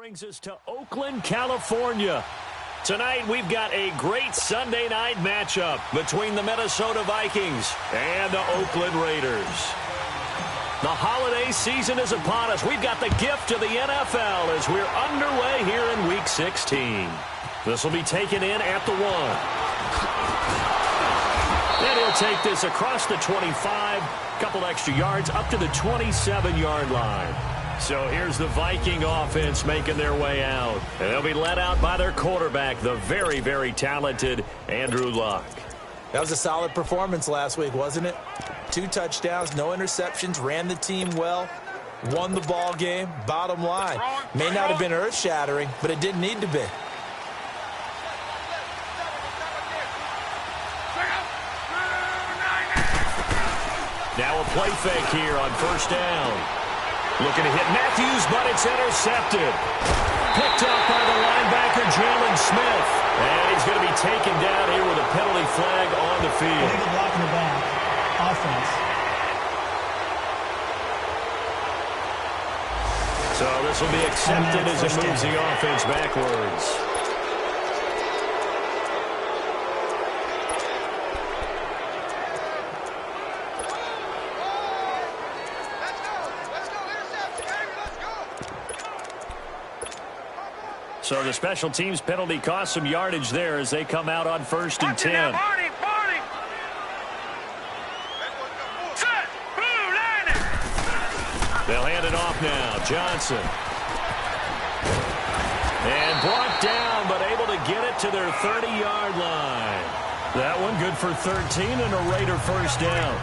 brings us to Oakland, California. Tonight, we've got a great Sunday night matchup between the Minnesota Vikings and the Oakland Raiders. The holiday season is upon us. We've got the gift of the NFL as we're underway here in Week 16. This will be taken in at the 1. And he'll take this across the 25, couple extra yards up to the 27-yard line. So here's the Viking offense making their way out. And they'll be led out by their quarterback, the very, very talented Andrew Luck. That was a solid performance last week, wasn't it? 2 touchdowns, no interceptions, ran the team well, won the ball game. Bottom line, may not have been earth-shattering, but it didn't need to be. Now a play fake here on first down. Looking to hit Matthews, but it's intercepted. Picked up by the linebacker, Jalen Smith. And he's going to be taken down here with a penalty flag on the field. Illegal block in the back. Offense. So this will be accepted as it moves the offense backwards. So the special teams penalty cost some yardage there as they come out on 1st and 10. They'll hand it off now. Johnson. And brought down, but able to get it to their 30-yard line. That one good for 13 and a Raider first down.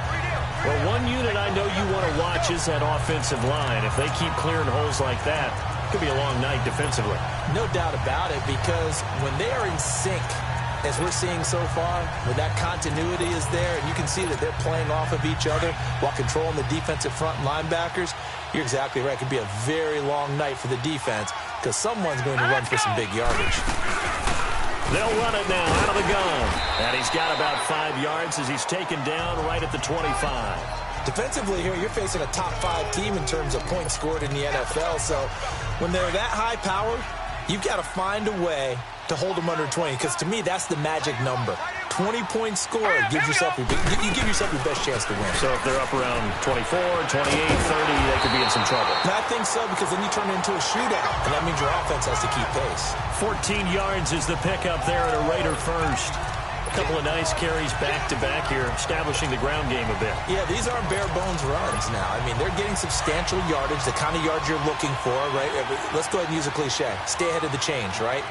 Well, one unit I know you want to watch is that offensive line. If they keep clearing holes like that, it could be a long night defensively. No doubt about it, because when they are in sync, as we're seeing so far, when that continuity is there, and you can see that they're playing off of each other while controlling the defensive front linebackers, you're exactly right. It could be a very long night for the defense because someone's going to run for some big yardage. They'll run it now out of the gun. And he's got about 5 yards as he's taken down right at the 25. Defensively here, you're facing a top 5 team in terms of points scored in the NFL. So when they're that high powered, you've got to find a way to hold them under 20, because to me, that's the magic number. 20 points scored gives yourself you give yourself your best chance to win. So if they're up around 24, 28, 30, they could be in some trouble. And I think so, because then you turn it into a shootout, and that means your offense has to keep pace. 14 yards is the pickup there at a Raider first. A couple of nice carries back-to-back here, establishing the ground game a bit. Yeah, these aren't bare-bones runs now. I mean, they're getting substantial yardage, the kind of yards you're looking for, right? Let's go ahead and use a cliche. Stay ahead of the change, right?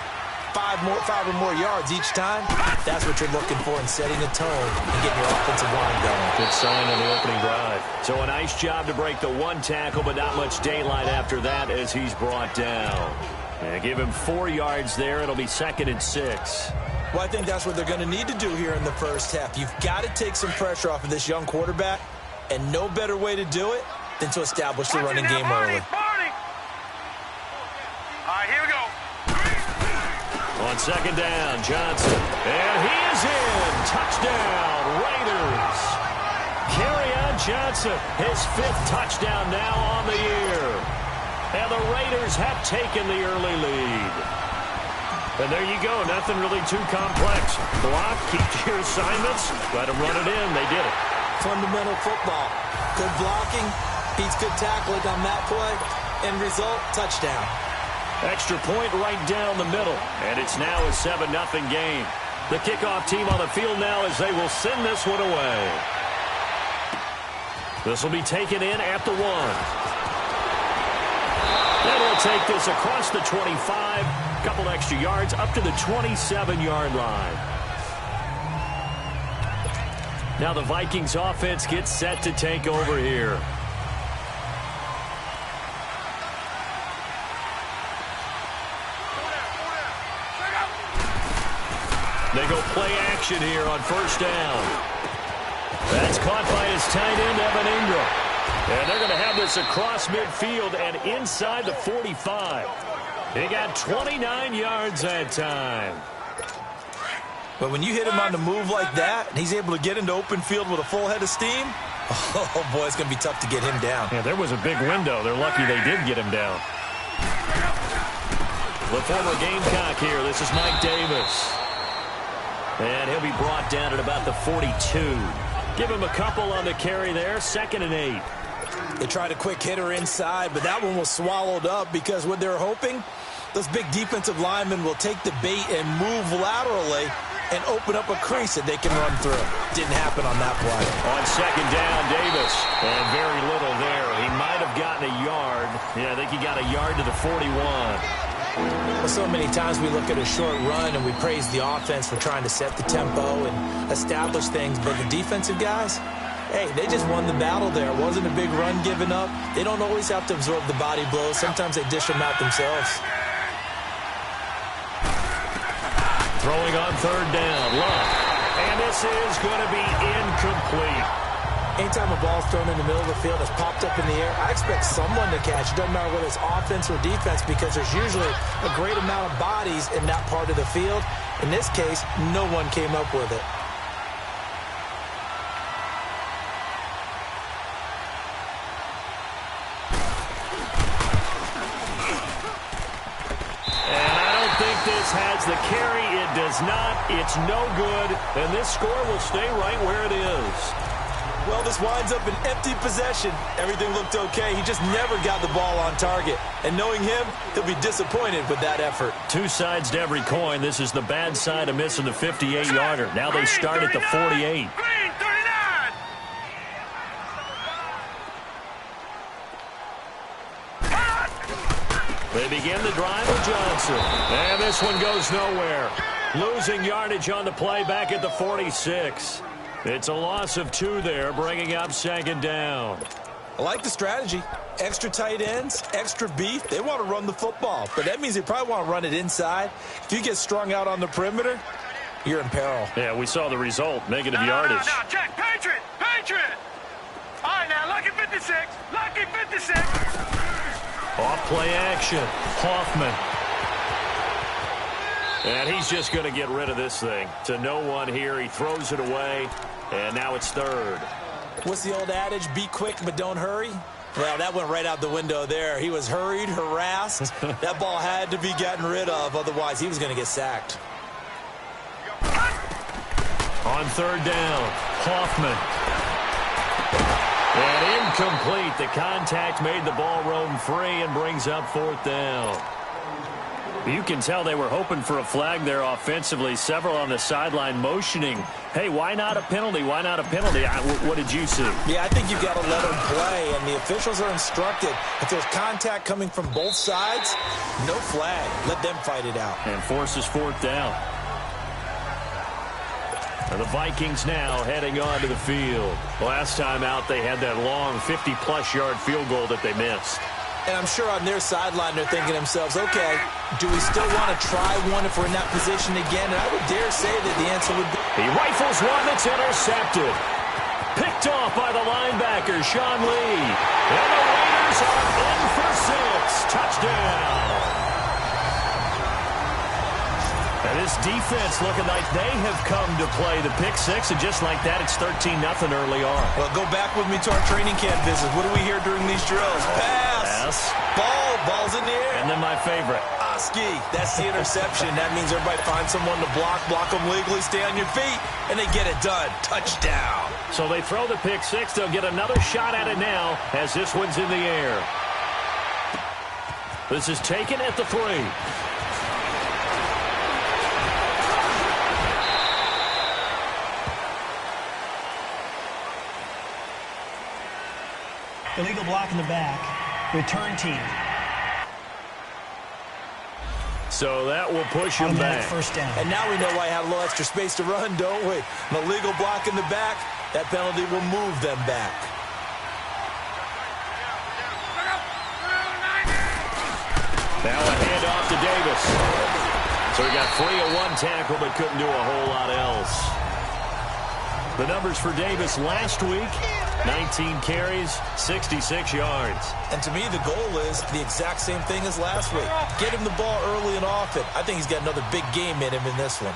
5 or more yards each time, that's what you're looking for in setting a tone and getting your offensive line going. Good sign on the opening drive. So a nice job to break the 1 tackle, but not much daylight after that as he's brought down. And give him 4 yards there. It'll be 2nd and 6. Well, I think that's what they're going to need to do here in the first half. You've got to take some pressure off of this young quarterback, and no better way to do it than to establish the running game early. All right, here we go. On 2nd down, Johnson. And he is in. Touchdown, Raiders. Kerryon Johnson, his 5th touchdown now on the year. And the Raiders have taken the early lead. And there you go. Nothing really too complex. Block, keep to your assignments, let them run it in. They did it. Fundamental football. Good blocking, beats good tackling on that play. End result, touchdown. Extra point right down the middle. And it's now a 7-0 game. The kickoff team on the field now as they will send this one away. This will be taken in at the 1. And he'll take this across the 25. Couple extra yards up to the 27-yard line. Now the Vikings offense gets set to take over here. They go play action here on 1st down. That's caught by his tight end, Evan Ingram. And they're going to have this across midfield and inside the 45. He got 29 yards that time. But when you hit him on the move like that, and he's able to get into open field with a full head of steam, oh, boy, it's going to be tough to get him down. Yeah, there was a big window. They're lucky they did get him down. the former Gamecock here. This is Mike Davis. And he'll be brought down at about the 42. Give him a couple on the carry there. 2nd and 8. They tried a quick hitter inside, but that one was swallowed up because what they're hoping, those big defensive linemen will take the bait and move laterally and open up a crease that they can run through. Didn't happen on that play. On 2nd down, Davis. And very little there. He might have gotten a yard. Yeah, I think he got a yard to the 41. Well, so many times we look at a short run and we praise the offense for trying to set the tempo and establish things, but the defensive guys, hey, they just won the battle there. It wasn't a big run given up. They don't always have to absorb the body blows. Sometimes they dish them out themselves. Throwing on 3rd down, Love. And this is going to be incomplete. Anytime a ball's thrown in the middle of the field that's popped up in the air, I expect someone to catch. It doesn't matter whether it's offense or defense because there's usually a great amount of bodies in that part of the field. In this case, no one came up with it. This has the carry. It does not. It's no good. And this score will stay right where it is. Well, this winds up an empty possession. Everything looked okay. He just never got the ball on target. And knowing him, he'll be disappointed with that effort. Two sides to every coin. This is the bad side of missing the 58-yarder. Now they start at the 48. They begin the drive with Johnson. And this one goes nowhere. Losing yardage on the play back at the 46. It's a loss of 2 there, bringing up 2nd down. I like the strategy. Extra tight ends, extra beef. They want to run the football, but that means they probably want to run it inside. If you get strung out on the perimeter, you're in peril. Yeah, we saw the result. Negative yardage. No, check. Patriot! Patriot! All right, now, lucky 56. Lucky 56. Off play action. Hoffman. And he's just going to get rid of this thing. To no one here. He throws it away. And now it's 3rd. What's the old adage? Be quick, but don't hurry. Well, that went right out the window there. He was hurried, harassed. That ball had to be gotten rid of. Otherwise, he was going to get sacked. On 3rd down, Hoffman. And incomplete. The contact made the ball roam free and brings up 4th down. You can tell they were hoping for a flag there offensively. Several on the sideline motioning. Hey, why not a penalty? Why not a penalty? What did you see? Yeah, I think you've got to let them play, and the officials are instructed. If there's contact coming from both sides, no flag. Let them fight it out. And forces 4th down. And the Vikings now heading on to the field. Last time out, they had that long 50-plus yard field goal that they missed. And I'm sure on their sideline they're thinking to themselves, okay, do we still want to try one if we're in that position again? And I would dare say that the answer would be... He rifles one that's intercepted. Picked off by the linebacker, Sean Lee. And the Raiders are in for 6. Touchdown. And this defense looking like they have come to play the pick 6, and just like that, it's 13-0 early on. Well, go back with me to our training camp visit. What do we hear during these drills? Pass. Ball's in the air. And then my favorite. Oski. That's the interception. That means everybody finds someone to block them legally, stay on your feet, and they get it done. Touchdown. So they throw the pick 6. They'll get another shot at it now as this one's in the air. This is taken at the 3. Illegal block in the back. Return team. So that will push him back. First down. And now we know why I have a little extra space to run, don't we? An illegal block in the back, that penalty will move them back. Now a handoff to Davis. So he got free of one tackle but couldn't do a whole lot else. The numbers for Davis last week, 19 carries, 66 yards. And to me, the goal is the exact same thing as last week. Get him the ball early and often. I think he's got another big game in him in this one.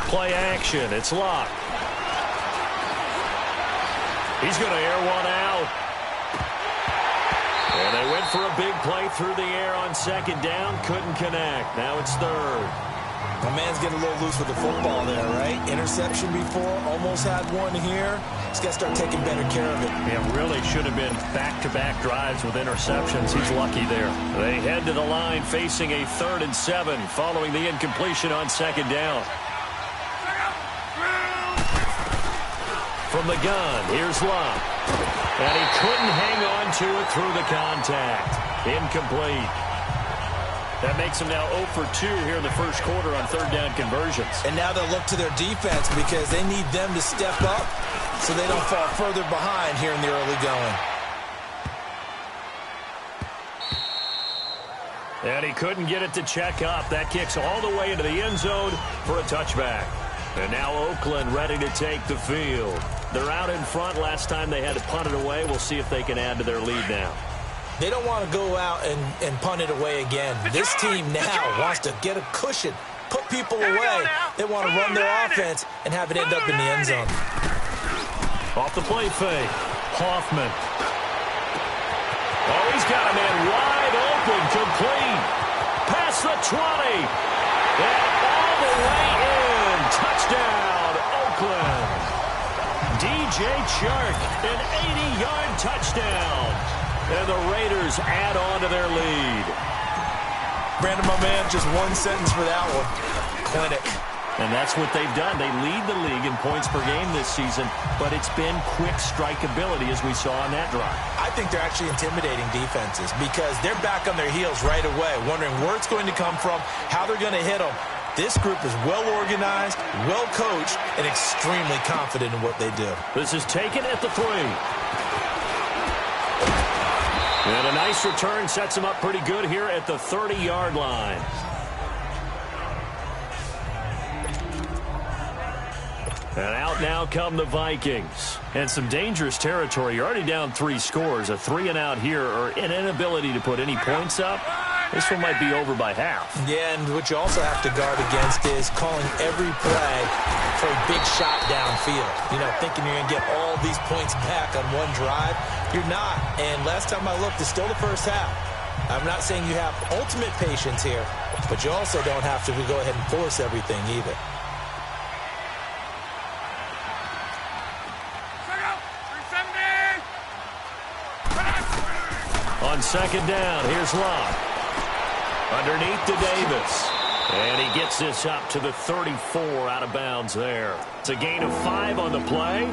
Play action. It's locked. He's going to air one out. And they went for a big play through the air on second down. Couldn't connect. Now it's third. My man's getting a little loose with the football there, right? Interception before, almost had one here. He's got to start taking better care of it. It really should have been back-to-back drives with interceptions. He's lucky there. They head to the line facing a 3rd and 7 following the incompletion on second down. From the gun, here's Love. And he couldn't hang on to it through the contact. Incomplete. That makes them now 0 for 2 here in the first quarter on 3rd down conversions. And now they'll look to their defense because they need them to step up so they don't fall further behind here in the early going. And he couldn't get it to check up. That kicks all the way into the end zone for a touchback. And now Oakland ready to take the field. They're out in front. Last time they had to punt it away. We'll see if they can add to their lead now. They don't want to go out and punt it away again. This team now wants to get a cushion, put people away. They want to run their offense and have it end up in the end zone. Off the play fake. Hoffman. Oh, he's got a man wide open, complete. Past the 20. And all the way in. Touchdown, Oakland. DJ Chark, an 80-yard touchdown. And the Raiders add on to their lead. Brandon, my man, just one sentence for that one. Clinic. And that's what they've done. They lead the league in points per game this season, but it's been quick strikeability as we saw on that drive. I think they're actually intimidating defenses because they're back on their heels right away, wondering where it's going to come from, how they're going to hit them. This group is well organized, well coached, and extremely confident in what they do. This is taken at the 3. And a nice return sets him up pretty good here at the 30-yard line. And out now come the Vikings. And some dangerous territory. You're already down 3 scores. A 3-and-out here or an inability to put any points up. This one might be over by half. Yeah, and what you also have to guard against is calling every play for a big shot downfield. You know, thinking you're going to get all these points back on one drive. You're not. And last time I looked, it's still the first half. I'm not saying you have ultimate patience here, but you also don't have to go ahead and force everything either. On second down, here's Locke. Underneath to Davis. And he gets this up to the 34 out of bounds there. It's a gain of 5 on the play,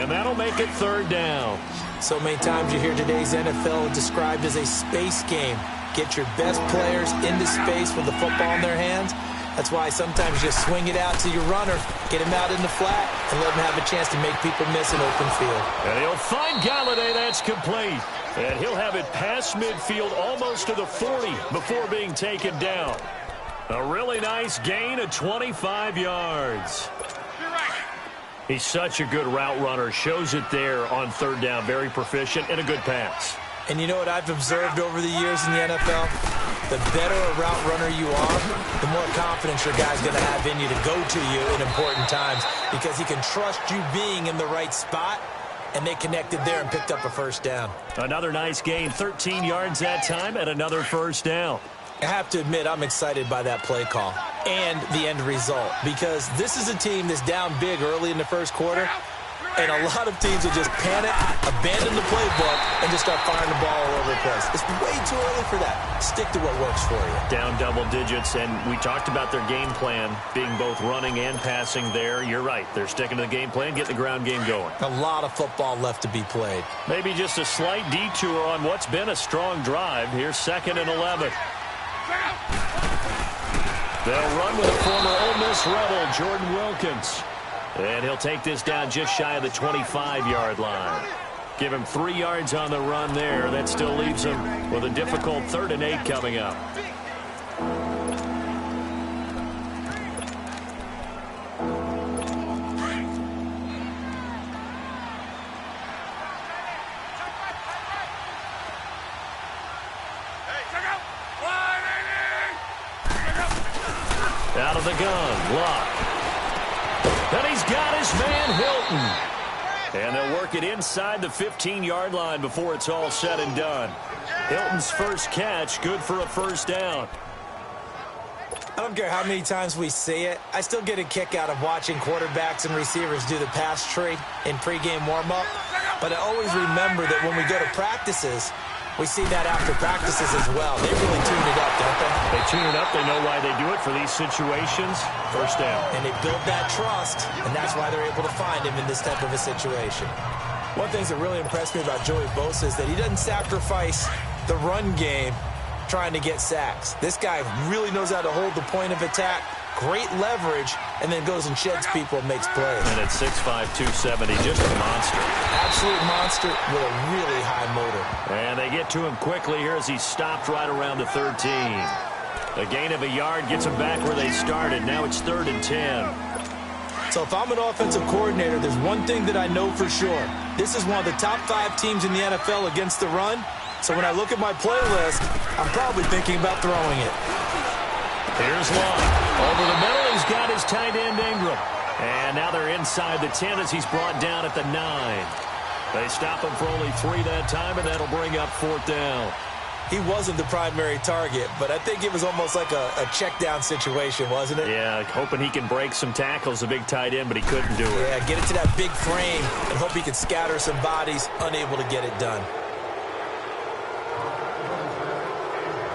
and that'll make it 3rd down. So many times you hear today's NFL described as a space game. Get your best players into space with the football in their hands. That's why sometimes you just swing it out to your runner, get him out in the flat, and let him have a chance to make people miss an open field. And he'll find Galladay. That's complete. And he'll have it past midfield almost to the 40 before being taken down. A really nice gain of 25 yards. He's such a good route runner. Shows it there on 3rd down. Very proficient and a good pass. And you know what I've observed over the years in the NFL? The better a route runner you are, the more confidence your guy's going to have in you to go to you in important times because he can trust you being in the right spot, and they connected there and picked up a 1st down. Another nice gain, 13 yards that time, and another 1st down. I have to admit, I'm excited by that play call and the end result because this is a team that's down big early in the first quarter, and a lot of teams will just panic, abandon the playbook, and just start firing the ball all over the place. It's way too early for that. Stick to what works for you. Down double digits, and we talked about their game plan being both running and passing there. You're right. They're sticking to the game plan, getting the ground game going. A lot of football left to be played. Maybe just a slight detour on what's been a strong drive. Here's 2nd and 11. They'll run with a former Ole Miss Rebel, Jordan Wilkins. And he'll take this down just shy of the 25-yard line. Give him 3 yards on the run there. That still leaves him with a difficult 3rd and 8 coming up. Out of the gun, Locke. And he's got his man, Hilton. And they'll work it inside the 15-yard line before it's all said and done. Hilton's first catch, good for a first down. I don't care how many times we see it. I still get a kick out of watching quarterbacks and receivers do the pass tree in pregame warm-up. But I always remember that when we go to practices, we see that after practices as well. They really tune it up, don't they? They tune it up. They know why they do it for these situations. First down. And they build that trust, and that's why they're able to find him in this type of a situation. One thing that really impressed me about Joey Bosa is that he doesn't sacrifice the run game trying to get sacks. This guy really knows how to hold the point of attack, great leverage, and then goes and sheds people and makes plays. And at 6'5", 270, just a monster. Absolute monster with a really high motor. And they get to him quickly here as he stopped right around the 13. A gain of a yard gets them back where they started. Now it's 3rd and 10. So if I'm an offensive coordinator, there's one thing that I know for sure. This is one of the top 5 teams in the NFL against the run. So when I look at my playlist, I'm probably thinking about throwing it. Here's Long. Over the middle, he's got his tight end Ingram. And now they're inside the 10 as he's brought down at the 9. They stop him for only 3 that time, and that'll bring up 4th down. He wasn't the primary target, but I think it was almost like a check down situation, wasn't it? Yeah, hoping he can break some tackles, a big tight end, but he couldn't do it. Yeah, get it to that big frame and hope he can scatter some bodies, unable to get it done.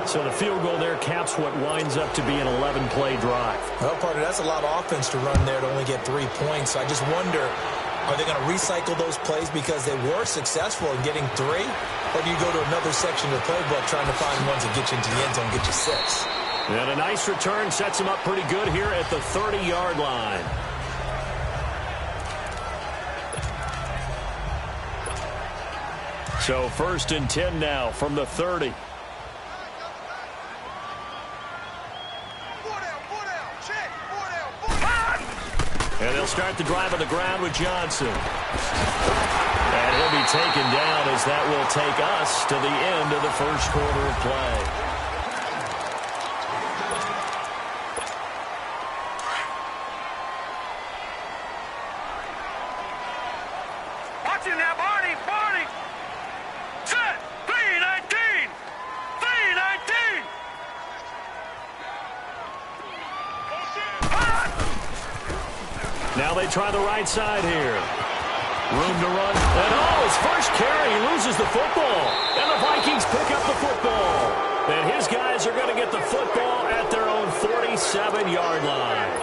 So the field goal there caps what winds up to be an 11-play drive. Well, partner, that's a lot of offense to run there to only get 3 points. So I just wonder, are they going to recycle those plays because they were successful in getting 3? Or do you go to another section of the playbook trying to find ones that get you into the end zone, get you 6? And a nice return sets him up pretty good here at the 30-yard line. So 1st and 10 now from the 30. And they'll start the drive on the ground with Johnson. And he'll be taken down as that will take us to the end of the first quarter of play. Watching that, Barney, Barney. Set, 3-19. 3-19. Now they try the right side here. Room to run. And his first carry, he loses the football. And the Vikings pick up the football. And his guys are going to get the football at their own 47-yard line.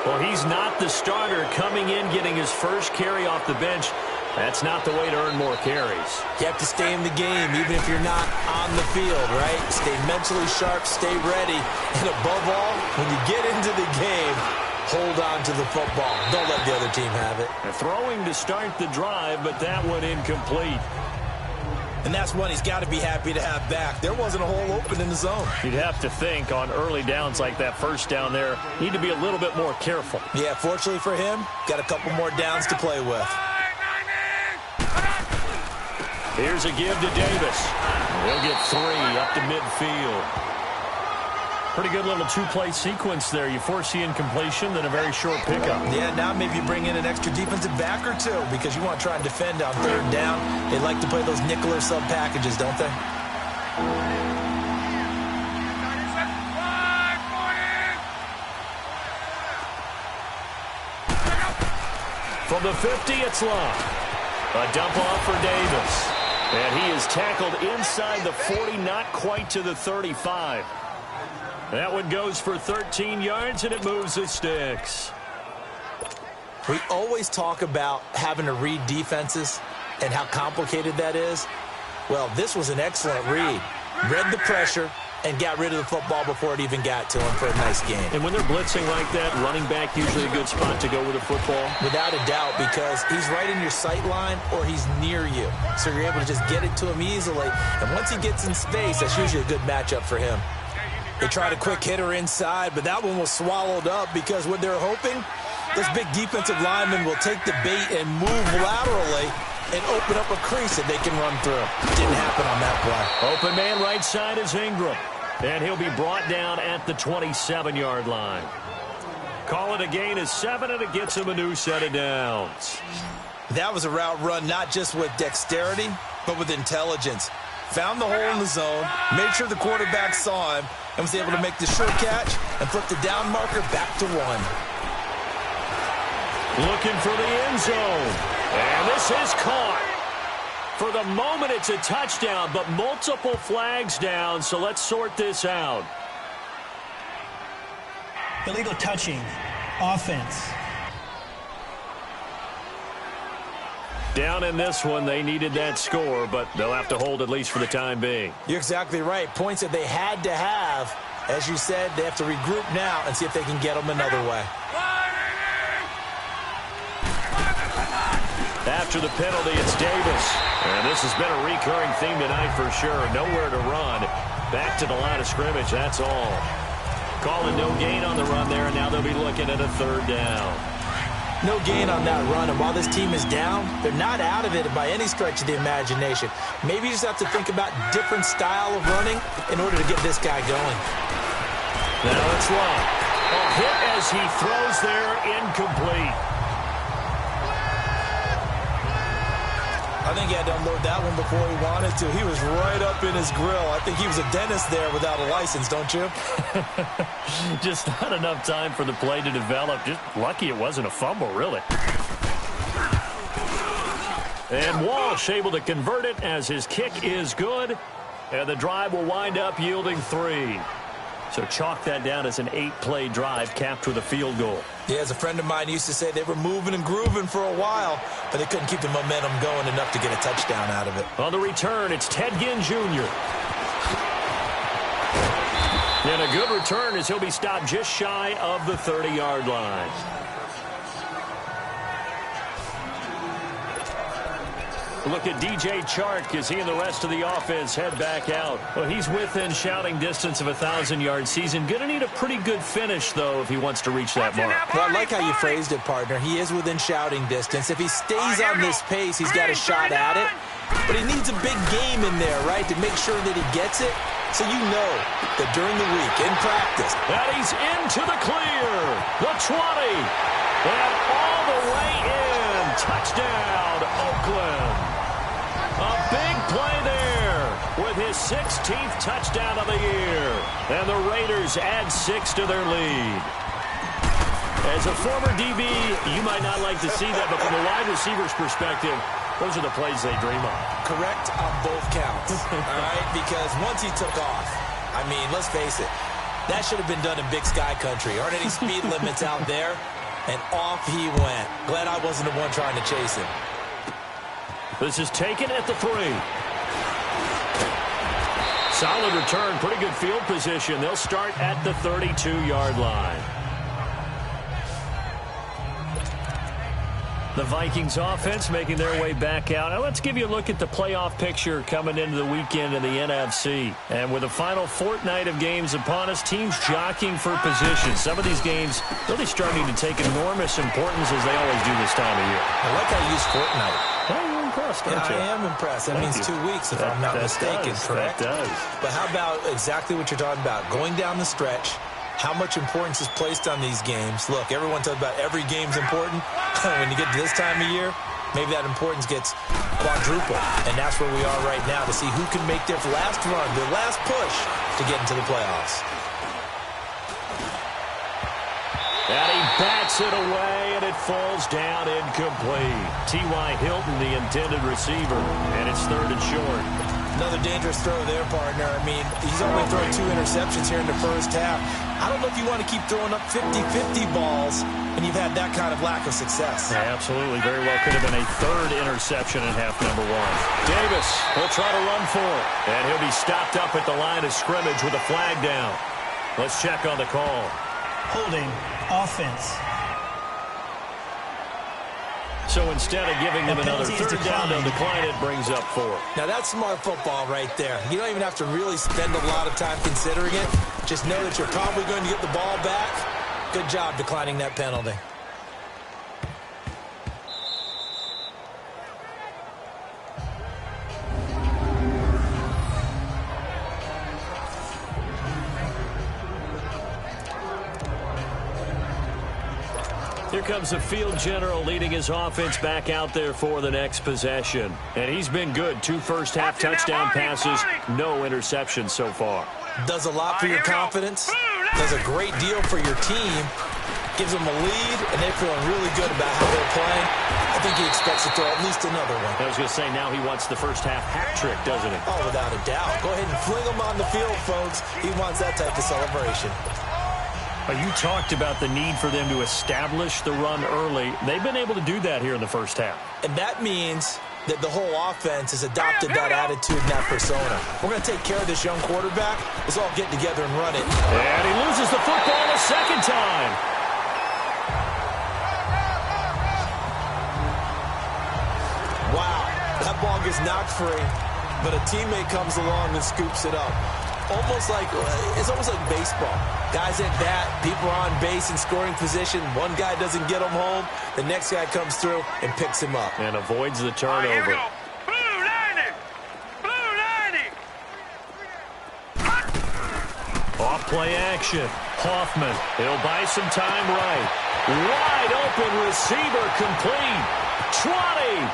Well, he's not the starter coming in, getting his first carry off the bench. That's not the way to earn more carries. You have to stay in the game, even if you're not on the field, right? Stay mentally sharp, stay ready. And above all, when you get into the game, hold on to the football. Don't let the other team have it. They're throwing to start the drive, but that one incomplete. And that's one he's got to be happy to have back. There wasn't a hole open in the zone. You'd have to think on early downs like that first down there, need to be a little bit more careful. Yeah, fortunately for him, got a couple more downs to play with. Here's a give to Davis. He'll get 3 up to midfield. Pretty good little 2-play sequence there. You force the incompletion, then a very short pickup. Yeah, now maybe you bring in an extra defensive back or 2 because you want to try and defend on 3rd down. They like to play those nickel or sub packages, don't they? From the 50, it's Long. A dump off for Davis. And he is tackled inside the 40, not quite to the 35. That one goes for 13 yards, and it moves the sticks. We always talk about having to read defenses and how complicated that is. Well, this was an excellent read. Read the pressure and got rid of the football before it even got to him for a nice game. And when they're blitzing like that, running back usually a good spot to go with the football? Without a doubt, because he's right in your sight line or he's near you. So you're able to just get it to him easily. And once he gets in space, that's usually a good matchup for him. They tried a quick hitter inside, but that one was swallowed up because what they're hoping, this big defensive lineman will take the bait and move laterally and open up a crease that they can run through. Didn't happen on that play. Open man right side is Ingram. And he'll be brought down at the 27-yard line. Call it a gain of 7, and it gets him a new set of downs. That was a route run not just with dexterity, but with intelligence. Found the hole in the zone, made sure the quarterback saw him, and was able to make the sure catch and flip the down marker back to 1. Looking for the end zone. And this is caught. For the moment, it's a touchdown, but multiple flags down, so let's sort this out. Illegal touching. Offense. Down in this one, they needed that score, but they'll have to hold at least for the time being. You're exactly right. Points that they had to have. As you said, they have to regroup now and see if they can get them another way. After the penalty, it's Davis. And this has been a recurring theme tonight for sure. Nowhere to run. Back to the line of scrimmage, that's all. Calling no gain on the run there, and now they'll be looking at a 3rd down. No gain on that run, and while this team is down, they're not out of it by any stretch of the imagination. Maybe you just have to think about different style of running in order to get this guy going. Now it's Long. A hit as he throws there, incomplete. I think he had to unload that one before he wanted to. He was right up in his grill. I think he was a dentist there without a license, don't you? Just not enough time for the play to develop. Just lucky it wasn't a fumble, really. And Walsh able to convert it as his kick is good. And the drive will wind up yielding 3. So chalk that down as an 8-play drive capped with a field goal. Yeah, as a friend of mine used to say, they were moving and grooving for a while, but they couldn't keep the momentum going enough to get a touchdown out of it. On the return, it's Ted Ginn Jr. And a good return as he'll be stopped just shy of the 30-yard line. Look at DJ Chark as he and the rest of the offense head back out. Well, he's within shouting distance of a 1,000-yard season. Going to need a pretty good finish, though, if he wants to reach that mark. Well, I like how you phrased it, partner. He is within shouting distance. If he stays on this pace, he's got a shot at it. But he needs a big game in there, right, to make sure that he gets it. So you know that during the week, in practice. And he's into the clear. The 20. And all the way in. Touchdown, Oakland. A big play there with his 16th touchdown of the year. And the Raiders add 6 to their lead. As a former DB, you might not like to see that, but from a wide receiver's perspective, those are the plays they dream of. Correct on both counts, all right? Because once he took off, I mean, let's face it, that should have been done in Big Sky Country. Aren't any speed limits out there? And off he went. Glad I wasn't the one trying to chase him. This is taken at the 3. Solid return, pretty good field position. They'll start at the 32-yard line. The Vikings offense making their way back out. Now let's give you a look at the playoff picture coming into the weekend in the NFC. And with the final fortnight of games upon us, teams jockeying for position. Some of these games really starting to take enormous importance as they always do this time of year. I like how you use fortnight. Well, you're impressed, aren't you? I am impressed. That means 2 weeks, if I'm not mistaken, correct? That does. But how about exactly what you're talking about? Going down the stretch, how much importance is placed on these games. Look, everyone talks about every game's important. When you get to this time of year, maybe that importance gets quadrupled. And that's where we are right now to see who can make their last run, their last push to get into the playoffs. And he bats it away, and it falls down incomplete. T.Y. Hilton, the intended receiver, and it's 3rd and short. Another dangerous throw there, partner. I mean, he's only thrown 2 interceptions here in the first half. I don't know if you want to keep throwing up 50-50 balls when you've had that kind of lack of success. Yeah, absolutely. Very well could have been a 3rd interception in half number 1. Davis will try to run for it, and he'll be stopped up at the line of scrimmage with a flag down. Let's check on the call. Holding. Offense. So instead of giving them another 3rd down, they'll decline it, brings up 4. Now that's smart football right there. You don't even have to really spend a lot of time considering it. Just know that you're probably going to get the ball back. Good job declining that penalty. here comes the field general leading his offense back out there for the next possession. And he's been good. 2 first-half touchdown passes, no interceptions so far. Does a lot for your confidence. Does a great deal for your team. Gives them a lead, and they're feeling really good about how they're playing. I think he expects to throw at least another one. I was going to say, now he wants the first-half hat trick, doesn't he? Oh, without a doubt. Go ahead and fling him on the field, folks. He wants that type of celebration. You talked about the need for them to establish the run early. They've been able to do that here in the first half. And that means that the whole offense has adopted that attitude and that persona. We're going to take care of this young quarterback. Let's all get together and run it. And he loses the football a second time. Wow, that ball gets knocked free, but a teammate comes along and scoops it up. It's almost like baseball. Guys at bat, people are on base in scoring position. One guy doesn't get him home. The next guy comes through and picks him up. And avoids the turnover. Here we go. Blue 90. Blue 90. Off play action. Hoffman. He'll buy some time right. Wide open receiver complete. 20.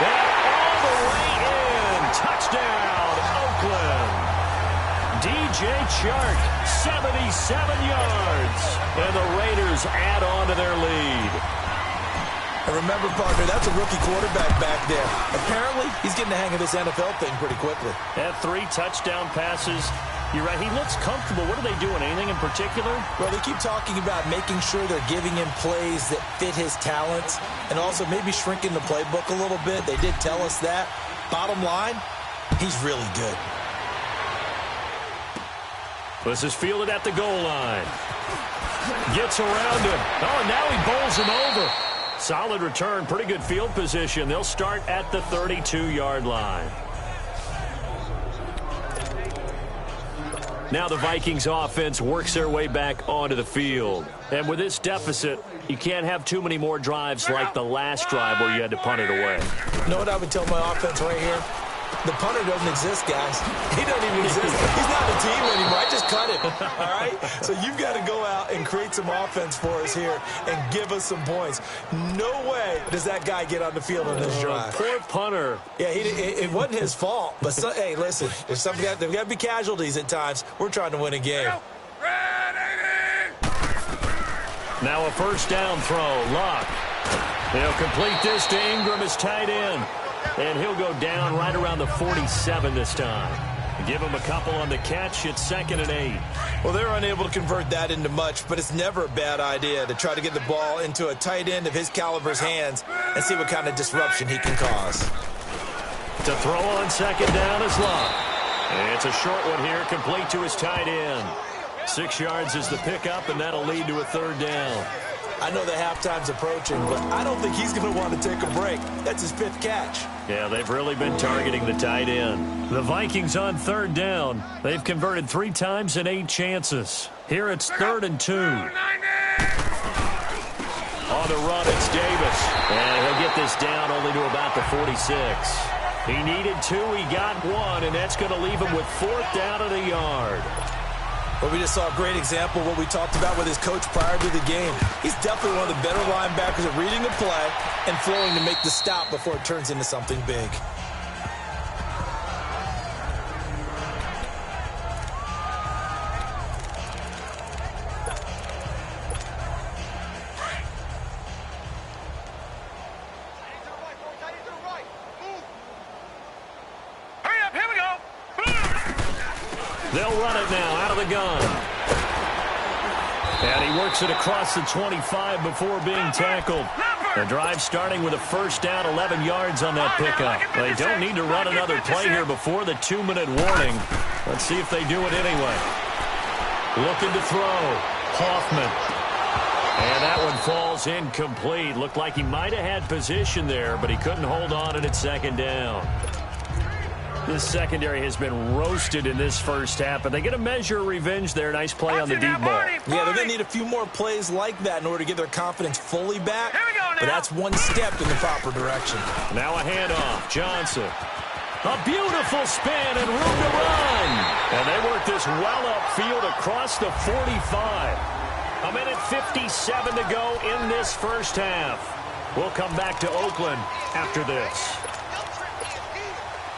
And all the way in. Touchdown, Oakland. DJ Chark, 77 yards. And the Raiders add on to their lead. And remember, partner, that's a rookie quarterback back there. Apparently, he's getting the hang of this NFL thing pretty quickly. Had 3 touchdown passes. You're right, he looks comfortable. What are they doing? Anything in particular? Well, they keep talking about making sure they're giving him plays that fit his talents and also maybe shrinking the playbook a little bit. They did tell us that. Bottom line, he's really good. This is fielded at the goal line. Gets around him. Oh, and now he bowls him over. Solid return, pretty good field position. They'll start at the 32-yard line. Now the Vikings offense works their way back onto the field. And with this deficit, you can't have too many more drives like the last drive where you had to punt it away. You know what I would tell my offense right here? The punter doesn't exist, guys. He doesn't even exist. He's not a team anymore. I just cut him, all right? So you've got to go out and create some offense for us here and give us some points. No way does that guy get on the field on this drive. Poor punter. Yeah, it wasn't his fault. But, hey, listen, there's got to be casualties at times. We're trying to win a game. Now a first down throw. Luck. They'll complete this to Ingram as tight end. And he'll go down right around the 47 this time. Give him a couple on the catch. It's 2nd and 8. Well, they're unable to convert that into much, but it's never a bad idea to try to get the ball into a tight end of his caliber's hands and see what kind of disruption he can cause. To throw on 2nd down is Luck. And it's a short one here, complete to his tight end. 6 yards is the pickup, and that'll lead to a 3rd down. I know the halftime's approaching, but I don't think he's going to want to take a break. That's his 5th catch. Yeah, they've really been targeting the tight end. The Vikings on 3rd down. They've converted 3 times and 8 chances. Here it's 3rd and 2. On the run, it's Davis. And he'll get this down only to about the 46. He needed 2, he got 1, and that's going to leave him with 4th down at a yard. Well, we just saw a great example of what we talked about with his coach prior to the game. He's definitely one of the better linebackers at reading the play and flowing to make the stop before it turns into something big. They'll run it now out of the gun. And he works it across the 25 before being tackled. The drive starting with a first down, 11 yards on that pickup. They don't need to run another play here before the 2-minute warning. Let's see if they do it anyway. Looking to throw. Hoffman. And that one falls incomplete. Looked like he might have had position there, but he couldn't hold on and it's 2nd down. This secondary has been roasted in this first half, but they get a measure of revenge there. Nice play on the deep ball. Yeah, they're going to need a few more plays like that in order to get their confidence fully back. But that's one step in the proper direction. Now a handoff. Johnson. A beautiful spin and room to run. And they work this well upfield across the 45. A minute 57 to go in this first half. We'll come back to Oakland after this.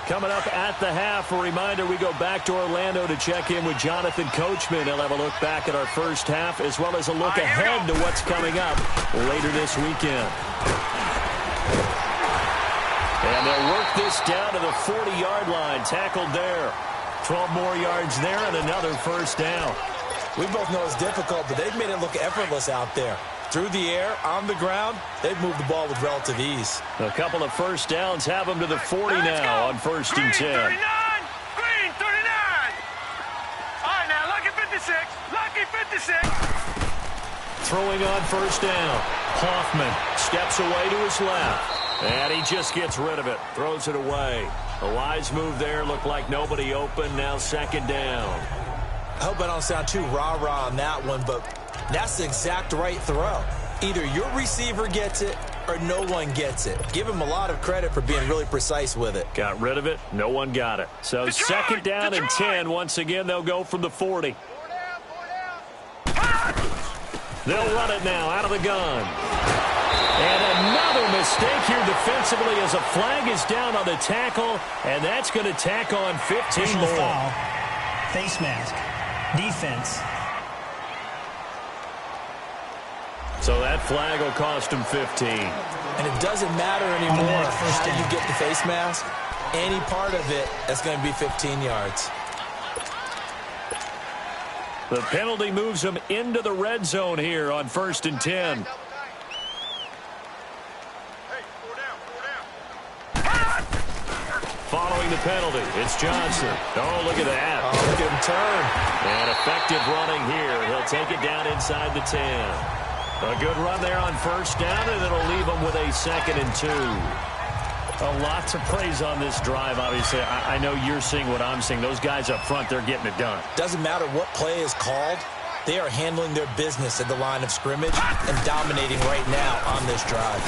Coming up at the half, a reminder, we go back to Orlando to check in with Jonathan Coachman. He'll have a look back at our first half as well as a look ahead to what's coming up later this weekend. And they'll work this down to the 40-yard line. Tackled there. 12 more yards there and another first down. We both know it's difficult, but they've made it look effortless out there. Through the air, on the ground, they've moved the ball with relative ease. A couple of first downs have them to the 40 now on 1st and 10. 39! Green, 39! All right, now, lucky 56. Lucky 56. Throwing on first down. Hoffman steps away to his left. And he just gets rid of it. Throws it away. A wise move there. Looked like nobody open. Now 2nd down. I hope I don't sound too rah-rah on that one, but that's the exact right throw. Either your receiver gets it or no one gets it. Give him a lot of credit for being really precise with it. Got rid of it. No one got it. So Detroit, 2nd down and 10. Once again, they'll go from the 40. They'll run it now out of the gun. And another mistake here defensively as a flag is down on the tackle, and that's going to tack on 15 Personal more. foul. Face mask. Defense. So that flag will cost him 15. And it doesn't matter anymore first how down. you get the face mask. Any part of it, that's going to be 15 yards. The penalty moves him into the red zone here on 1st and 10. Following the penalty, it's Johnson. Oh, look at that. Oh, look at him turn. And effective running here. He'll take it down inside the 10. A good run there on 1st down, and it'll leave him with a 2nd and 2. A lot to praise on this drive, obviously. I know you're seeing what I'm seeing. Those guys up front, they're getting it done. Doesn't matter what play is called. They are handling their business at the line of scrimmage and dominating right now on this drive.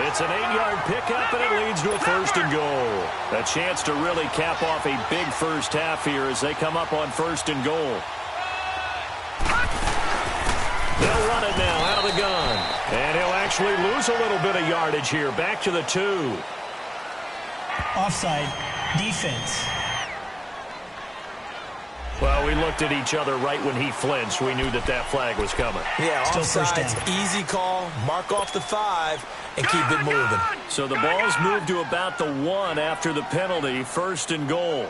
It's an 8-yard pickup, and it leads to a 1st and goal. A chance to really cap off a big first half here as they come up on 1st and goal. They'll run it now out of the gun. And he'll actually lose a little bit of yardage here. Back to the 2. Offside. Defense. Well, we looked at each other right when he flinched. We knew that that flag was coming. Yeah, Still first offsides, down. easy call, mark off the 5, and keep it moving. So the ball's moved to about the 1 after the penalty. 1st and goal.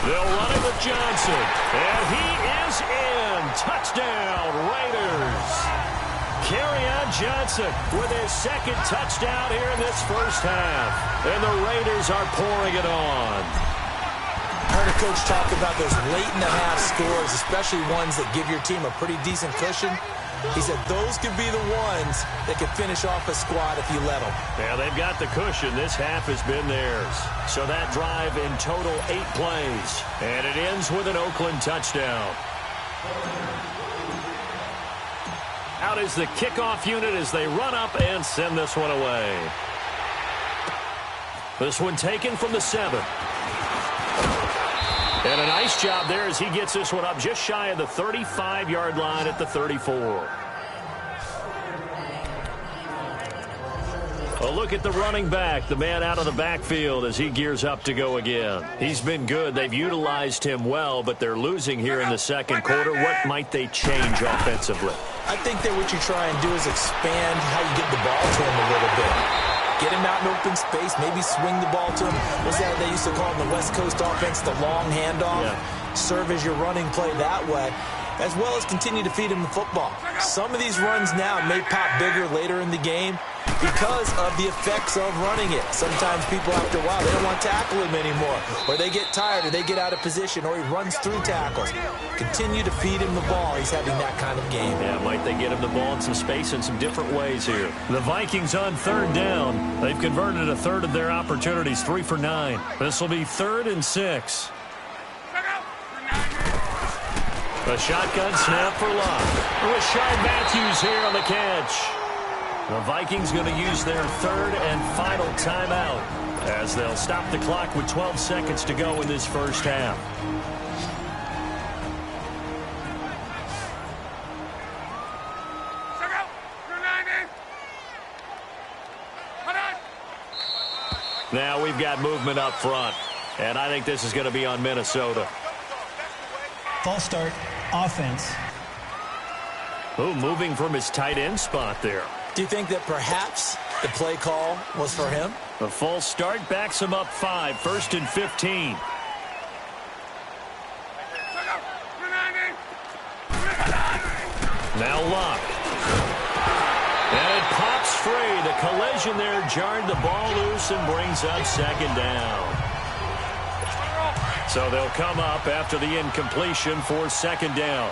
They'll run it with Johnson. And he is in. Touchdown, Raiders. Kerryon Johnson with his 2nd touchdown here in this first half. And the Raiders are pouring it on. I heard a coach talk about those late-in-the-half scores, especially ones that give your team a pretty decent cushion. He said those could be the ones that could finish off a squad if you let them. Yeah, they've got the cushion. This half has been theirs. So that drive in total 8 plays. And it ends with an Oakland touchdown. Out is the kickoff unit as they run up and send this one away. This one taken from the 7. And a nice job there as he gets this one up just shy of the 35-yard line at the 34. A look at the running back, the man out of the backfield as he gears up to go again. He's been good. They've utilized him well, but they're losing here in the 2nd quarter. What might they change offensively? I think that what you try and do is expand how you get the ball to him a little bit. Get him out in open space, maybe swing the ball to him. What's that they used to call in the West Coast offense, the long handoff? Yeah. Serve as your running play that way, as well as continue to feed him the football. Some of these runs now may pop bigger later in the game because of the effects of running it. Sometimes people, after a while, they don't want to tackle him anymore, or they get tired, or they get out of position, or he runs through tackles. Continue to feed him the ball. He's having that kind of game. Yeah, might they get him the ball in some space in some different ways here. The Vikings on 3rd down. They've converted a third of their opportunities, 3 for 9. This will be 3rd and 6. A shotgun snap for Locke. Rashard Matthews here on the catch. The Vikings going to use their third and final timeout as they'll stop the clock with 12 seconds to go in this first half. Now we've got movement up front, and I think this is going to be on Minnesota. False start, offense. Ooh, moving from his tight end spot there. Do you think that perhaps the play call was for him? The false start backs him up 5, 1st and 15. Now Luck. And it pops free. The collision there jarred the ball loose and brings up second down. So they'll come up after the incompletion for second down.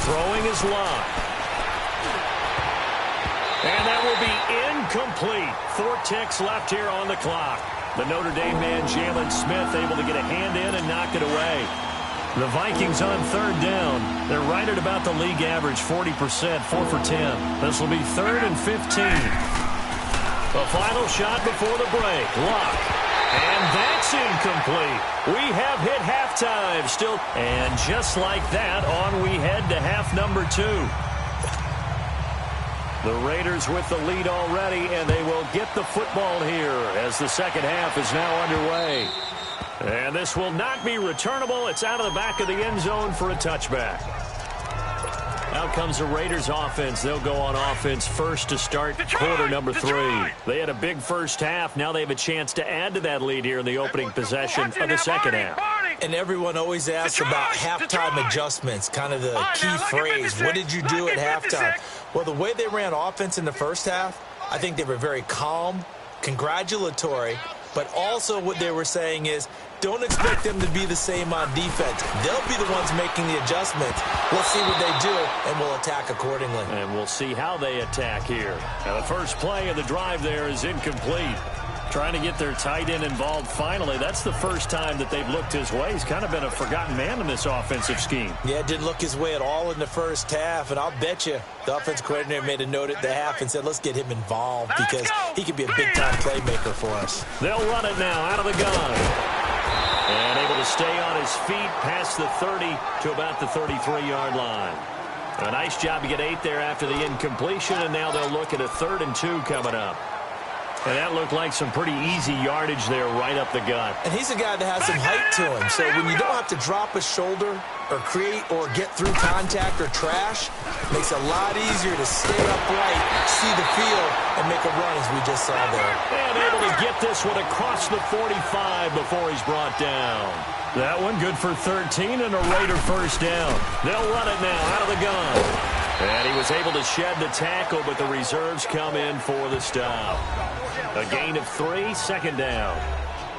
Throwing is Luck. And that will be incomplete. 4 ticks left here on the clock. The Notre Dame man, Jalen Smith, able to get a hand in and knock it away. The Vikings on third down. They're right at about the league average, 40%, 4 for 10. This will be 3rd and 15. The final shot before the break. Luck. And that's incomplete. We have hit halftime still. And just like that, on we head to half number 2. The Raiders with the lead already, and they will get the football here as the second half is now underway. And this will not be returnable. It's out of the back of the end zone for a touchback. Out comes the Raiders offense. They'll go on offense first to start quarter number 3. They had a big first half. Now they have a chance to add to that lead here in the opening possession of the second half. And everyone always asks about halftime adjustments, kind of the key phrase. What did you do at halftime? Well, the way they ran offense in the first half, I think they were very calm, congratulatory, but also what they were saying is, don't expect them to be the same on defense. They'll be the ones making the adjustments. We'll see what they do, and we'll attack accordingly. And we'll see how they attack here. Now, the first play of the drive there is incomplete. Trying to get their tight end involved finally. That's the first time that they've looked his way. He's kind of been a forgotten man in this offensive scheme. Yeah, didn't look his way at all in the first half, and I'll bet you the offense coordinator made a note at the half and said, let's get him involved because he could be a big-time playmaker for us. They'll run it now out of the gun. And able to stay on his feet past the 30 to about the 33-yard line. A nice job to get 8 there after the incompletion, and now they'll look at a 3rd and 2 coming up. And that looked like some pretty easy yardage there right up the gut. And he's a guy that has some height to him. So when you don't have to drop a shoulder or create or get through contact or trash, it makes it a lot easier to stay upright, see the field, and make a run as we just saw there. And able to get this one across the 45 before he's brought down. That one good for 13 and a Raider first down. They'll run it now out of the gun. And he was able to shed the tackle, but the reserves come in for the stop. A gain of 3, second down.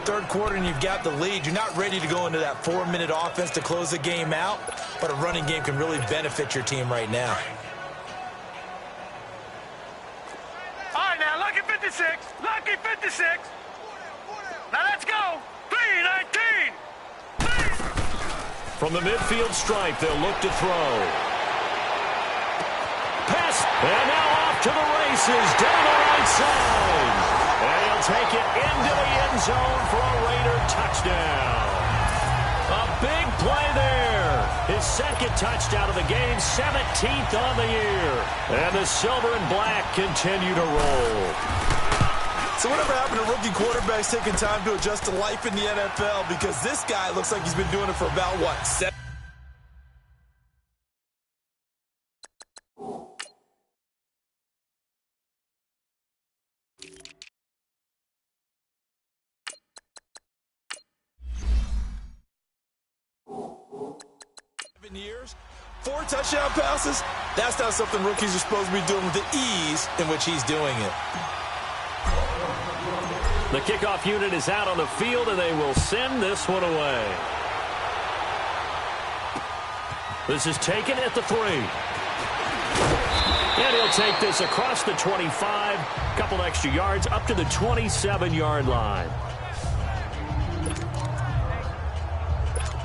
Third quarter and you've got the lead. You're not ready to go into that 4-minute offense to close the game out, but a running game can really benefit your team right now. All right, now, lucky 56. Lucky 56. Now, let's go. 3-19. From the midfield stripe, they'll look to throw. Pass, and now off to the races, down the right side. And he'll take it into the end zone for a Raider touchdown. A big play there. His second touchdown of the game, 17th on the year. And the silver and black continue to roll. So whatever happened to rookie quarterbacks taking time to adjust to life in the NFL? Because this guy looks like he's been doing it for about, what, 7 years, 4 touchdown passes. That's not something rookies are supposed to be doing with the ease in which he's doing it. The kickoff unit is out on the field, and they will send this one away. This is taken at the 3. And he'll take this across the 25, a couple extra yards, up to the 27-yard line.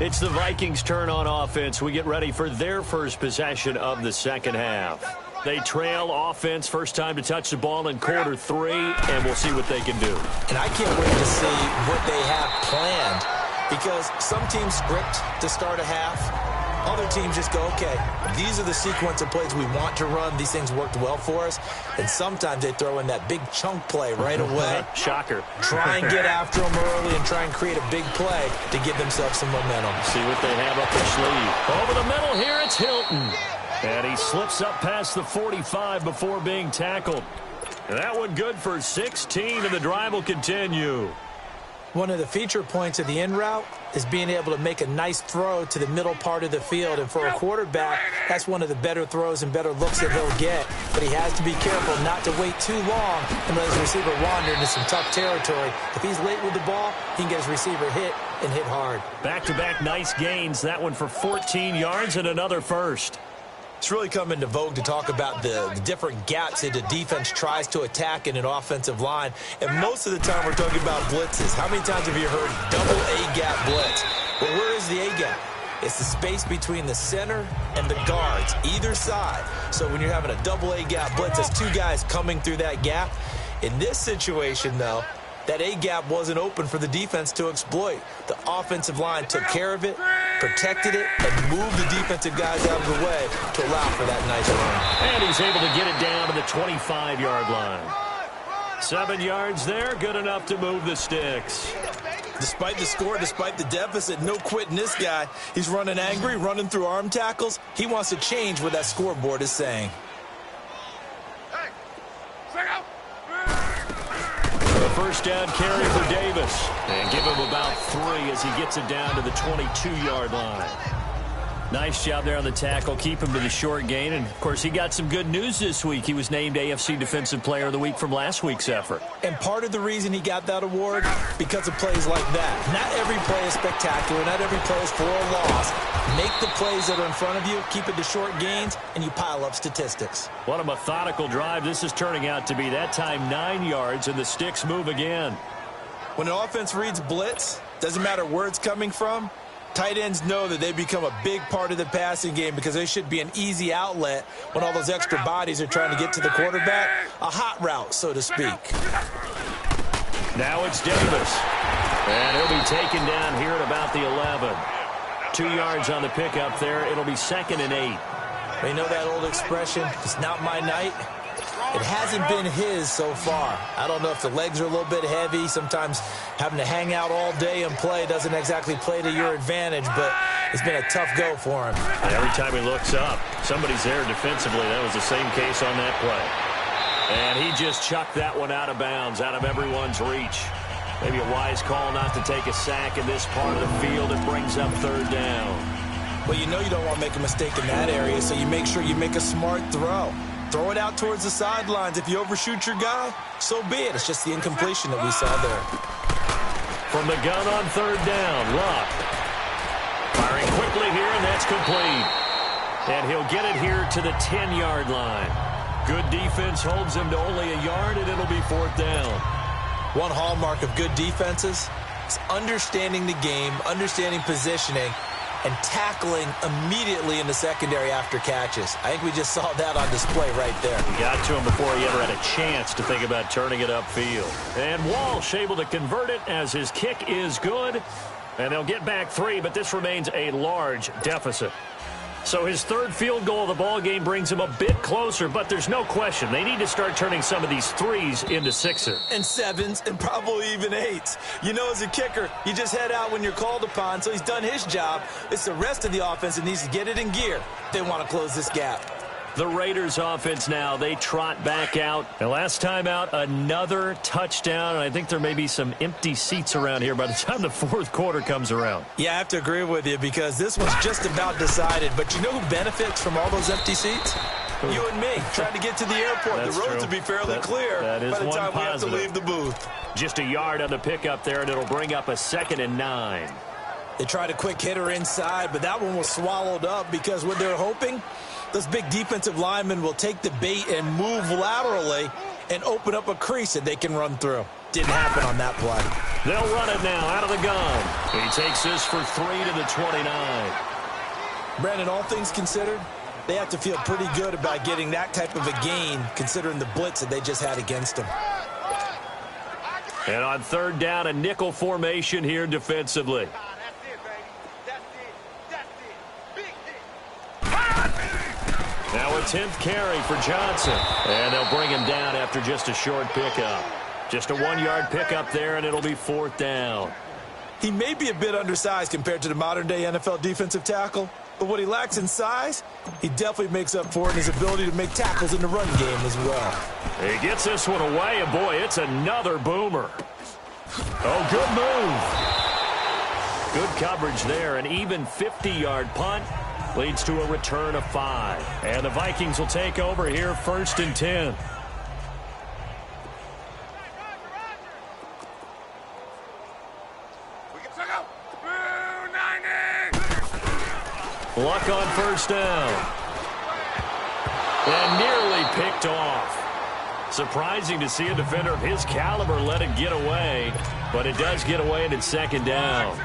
It's the Vikings' turn on offense. We get ready for their first possession of the second half. They trail offense, first time to touch the ball in quarter 3, and we'll see what they can do. And I can't wait to see what they have planned, because some teams script to start a half. Other teams just go, okay, these are the sequence of plays we want to run. These things worked well for us. And sometimes they throw in that big chunk play right away. Shocker. Try and get after them early and try and create a big play to give themselves some momentum. See what they have up their sleeve. Over the middle here, it's Hilton. And he slips up past the 45 before being tackled. And that one good for 16, and the drive will continue. One of the feature points of the in route is being able to make a nice throw to the middle part of the field. And for a quarterback, that's one of the better throws and better looks that he'll get. But he has to be careful not to wait too long and let his receiver wander into some tough territory. If he's late with the ball, he can get his receiver hit and hit hard. Back-to-back nice gains. That one for 14 yards and another first. It's really come into vogue to talk about the different gaps that the defense tries to attack in an offensive line. And most of the time we're talking about blitzes. How many times have you heard double A-gap blitz? Well, where is the A-gap? It's the space between the center and the guards, either side. So when you're having a double A-gap blitz, there's two guys coming through that gap. In this situation, though, that A-gap wasn't open for the defense to exploit. The offensive line took care of it, protected it, and moved the defensive guys out of the way to allow for that nice run. And he's able to get it down to the 25-yard line. 7 yards there, good enough to move the sticks. Despite the score, despite the deficit, no quitting this guy. He's running angry, running through arm tackles. He wants to change what that scoreboard is saying. A first down carry for Davis. And give him about 3 as he gets it down to the 22-yard line. Nice job there on the tackle. Keep him to the short gain. And, of course, he got some good news this week. He was named AFC Defensive Player of the Week from last week's effort. And part of the reason he got that award, because of plays like that. Not every play is spectacular. Not every play is for a loss. Make the plays that are in front of you, keep it to short gains, and you pile up statistics. What a methodical drive this is turning out to be. That time 9 yards, and the sticks move again. When an offense reads blitz, doesn't matter where it's coming from, tight ends know that they become a big part of the passing game because they should be an easy outlet when all those extra bodies are trying to get to the quarterback. A hot route, so to speak. Now it's Davis. And he'll be taken down here at about the 11. 2 yards on the pickup there. It'll be 2nd and 8. You know that old expression, it's not my night? It hasn't been his so far. I don't know if the legs are a little bit heavy. Sometimes having to hang out all day and play doesn't exactly play to your advantage, but it's been a tough go for him. And every time he looks up, somebody's there defensively. That was the same case on that play. And he just chucked that one out of bounds, out of everyone's reach. Maybe a wise call not to take a sack in this part of the field. It brings up 3rd down. Well, you know you don't want to make a mistake in that area, so you make sure you make a smart throw. Throw it out towards the sidelines. If you overshoot your guy, so be it. It's just the incompletion that we saw there. From the gun on 3rd down, Luck. Firing quickly here, and that's complete. And he'll get it here to the 10-yard line. Good defense holds him to only a yard, and it'll be 4th down. One hallmark of good defenses is understanding the game, understanding positioning, and tackling immediately in the secondary after catches. I think we just saw that on display right there. He got to him before he ever had a chance to think about turning it upfield. And Walsh able to convert it as his kick is good. And they'll get back 3, but this remains a large deficit. So his 3rd field goal of the ball game brings him a bit closer, but there's no question they need to start turning some of these 3s into 6s. And 7s and probably even 8s. You know, as a kicker, you just head out when you're called upon, so he's done his job. It's the rest of the offense that needs to get it in gear if they want to close this gap. The Raiders offense now, they trot back out. And last time out, another touchdown. And I think there may be some empty seats around here by the time the 4th quarter comes around. Yeah, I have to agree with you because this one's just about decided. But you know who benefits from all those empty seats? You and me, trying to get to the airport. That's the roads true. will be fairly clear that is by the time one we have to positive. leave the booth. Just a yard on the pickup there, and it'll bring up a 2nd and 9. They tried a quick hitter inside, but that one was swallowed up because what they're hoping, those big defensive linemen will take the bait and move laterally and open up a crease that they can run through. Didn't happen on that play. They'll run it now out of the gun. He takes this for 3 to the 29. Brandon, all things considered, they have to feel pretty good about getting that type of a gain considering the blitz that they just had against them. And on 3rd down, a nickel formation here defensively. Now a 10th carry for Johnson. And they'll bring him down after just a short pickup. Just a 1-yard pickup there, and it'll be 4th down. He may be a bit undersized compared to the modern-day NFL defensive tackle, but what he lacks in size, he definitely makes up for it in his ability to make tackles in the run game as well. He gets this one away, and boy, it's another boomer. Oh, good move. Good coverage there. An even 50-yard punt leads to a return of 5. And the Vikings will take over here 1st and 10. Luck on 1st down. And nearly picked off. Surprising to see a defender of his caliber let it get away, but it does get away and it's 2nd down.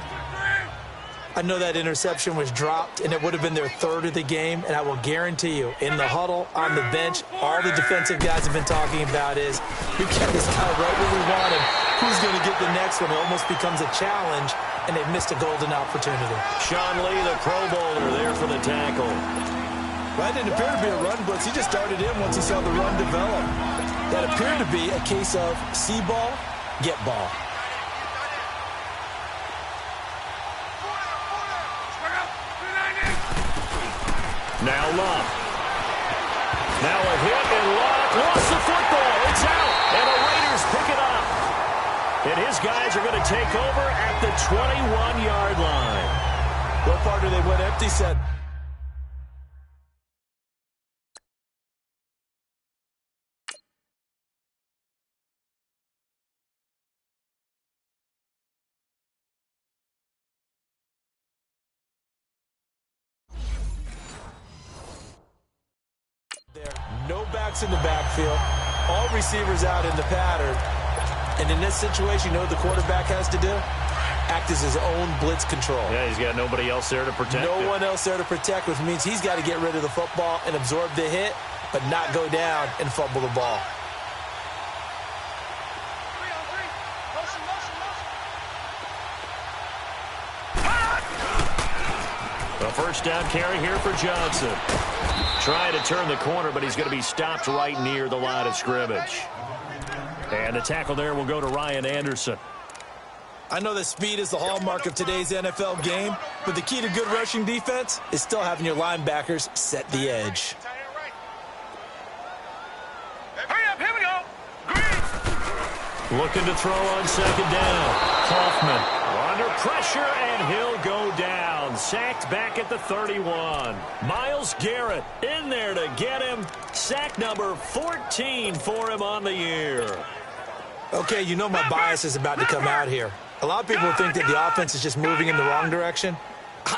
I know that interception was dropped, and it would have been their 3rd of the game, and I will guarantee you, in the huddle, on the bench, all the defensive guys have been talking about is, we kept this guy right where we want him. Who's going to get the next one? It almost becomes a challenge, and they've missed a golden opportunity. Sean Lee, the Pro Bowler, there for the tackle. That didn't appear to be a run blitz. He just started in once he saw the run develop. That appeared to be a case of see ball, get ball. Now Luck. Now a hit, and Luck lost the football. It's out, and the Raiders pick it up. And his guys are going to take over at the 21-yard line. What part do they went empty set? No backs in the backfield. All receivers out in the pattern. And in this situation, you know what the quarterback has to do? Act as his own blitz control. Yeah, he's got nobody else there to protect him. No one else there to protect, which means he's got to get rid of the football and absorb the hit, but not go down and fumble the ball. A 1st down carry here for Johnson. Trying to turn the corner, but he's going to be stopped right near the line of scrimmage. And the tackle there will go to Ryan Anderson. I know that speed is the hallmark of today's NFL game, but the key to good rushing defense is still having your linebackers set the edge. Hurry up, here we go. Green. Looking to throw on 2nd down. Kaufman under pressure, and he'll go down. Sacked back at the 31. Myles Garrett in there to get him. Sack number 14 for him on the year. Okay, you know my bias is about to come out here. A lot of people think that the offense is just moving in the wrong direction.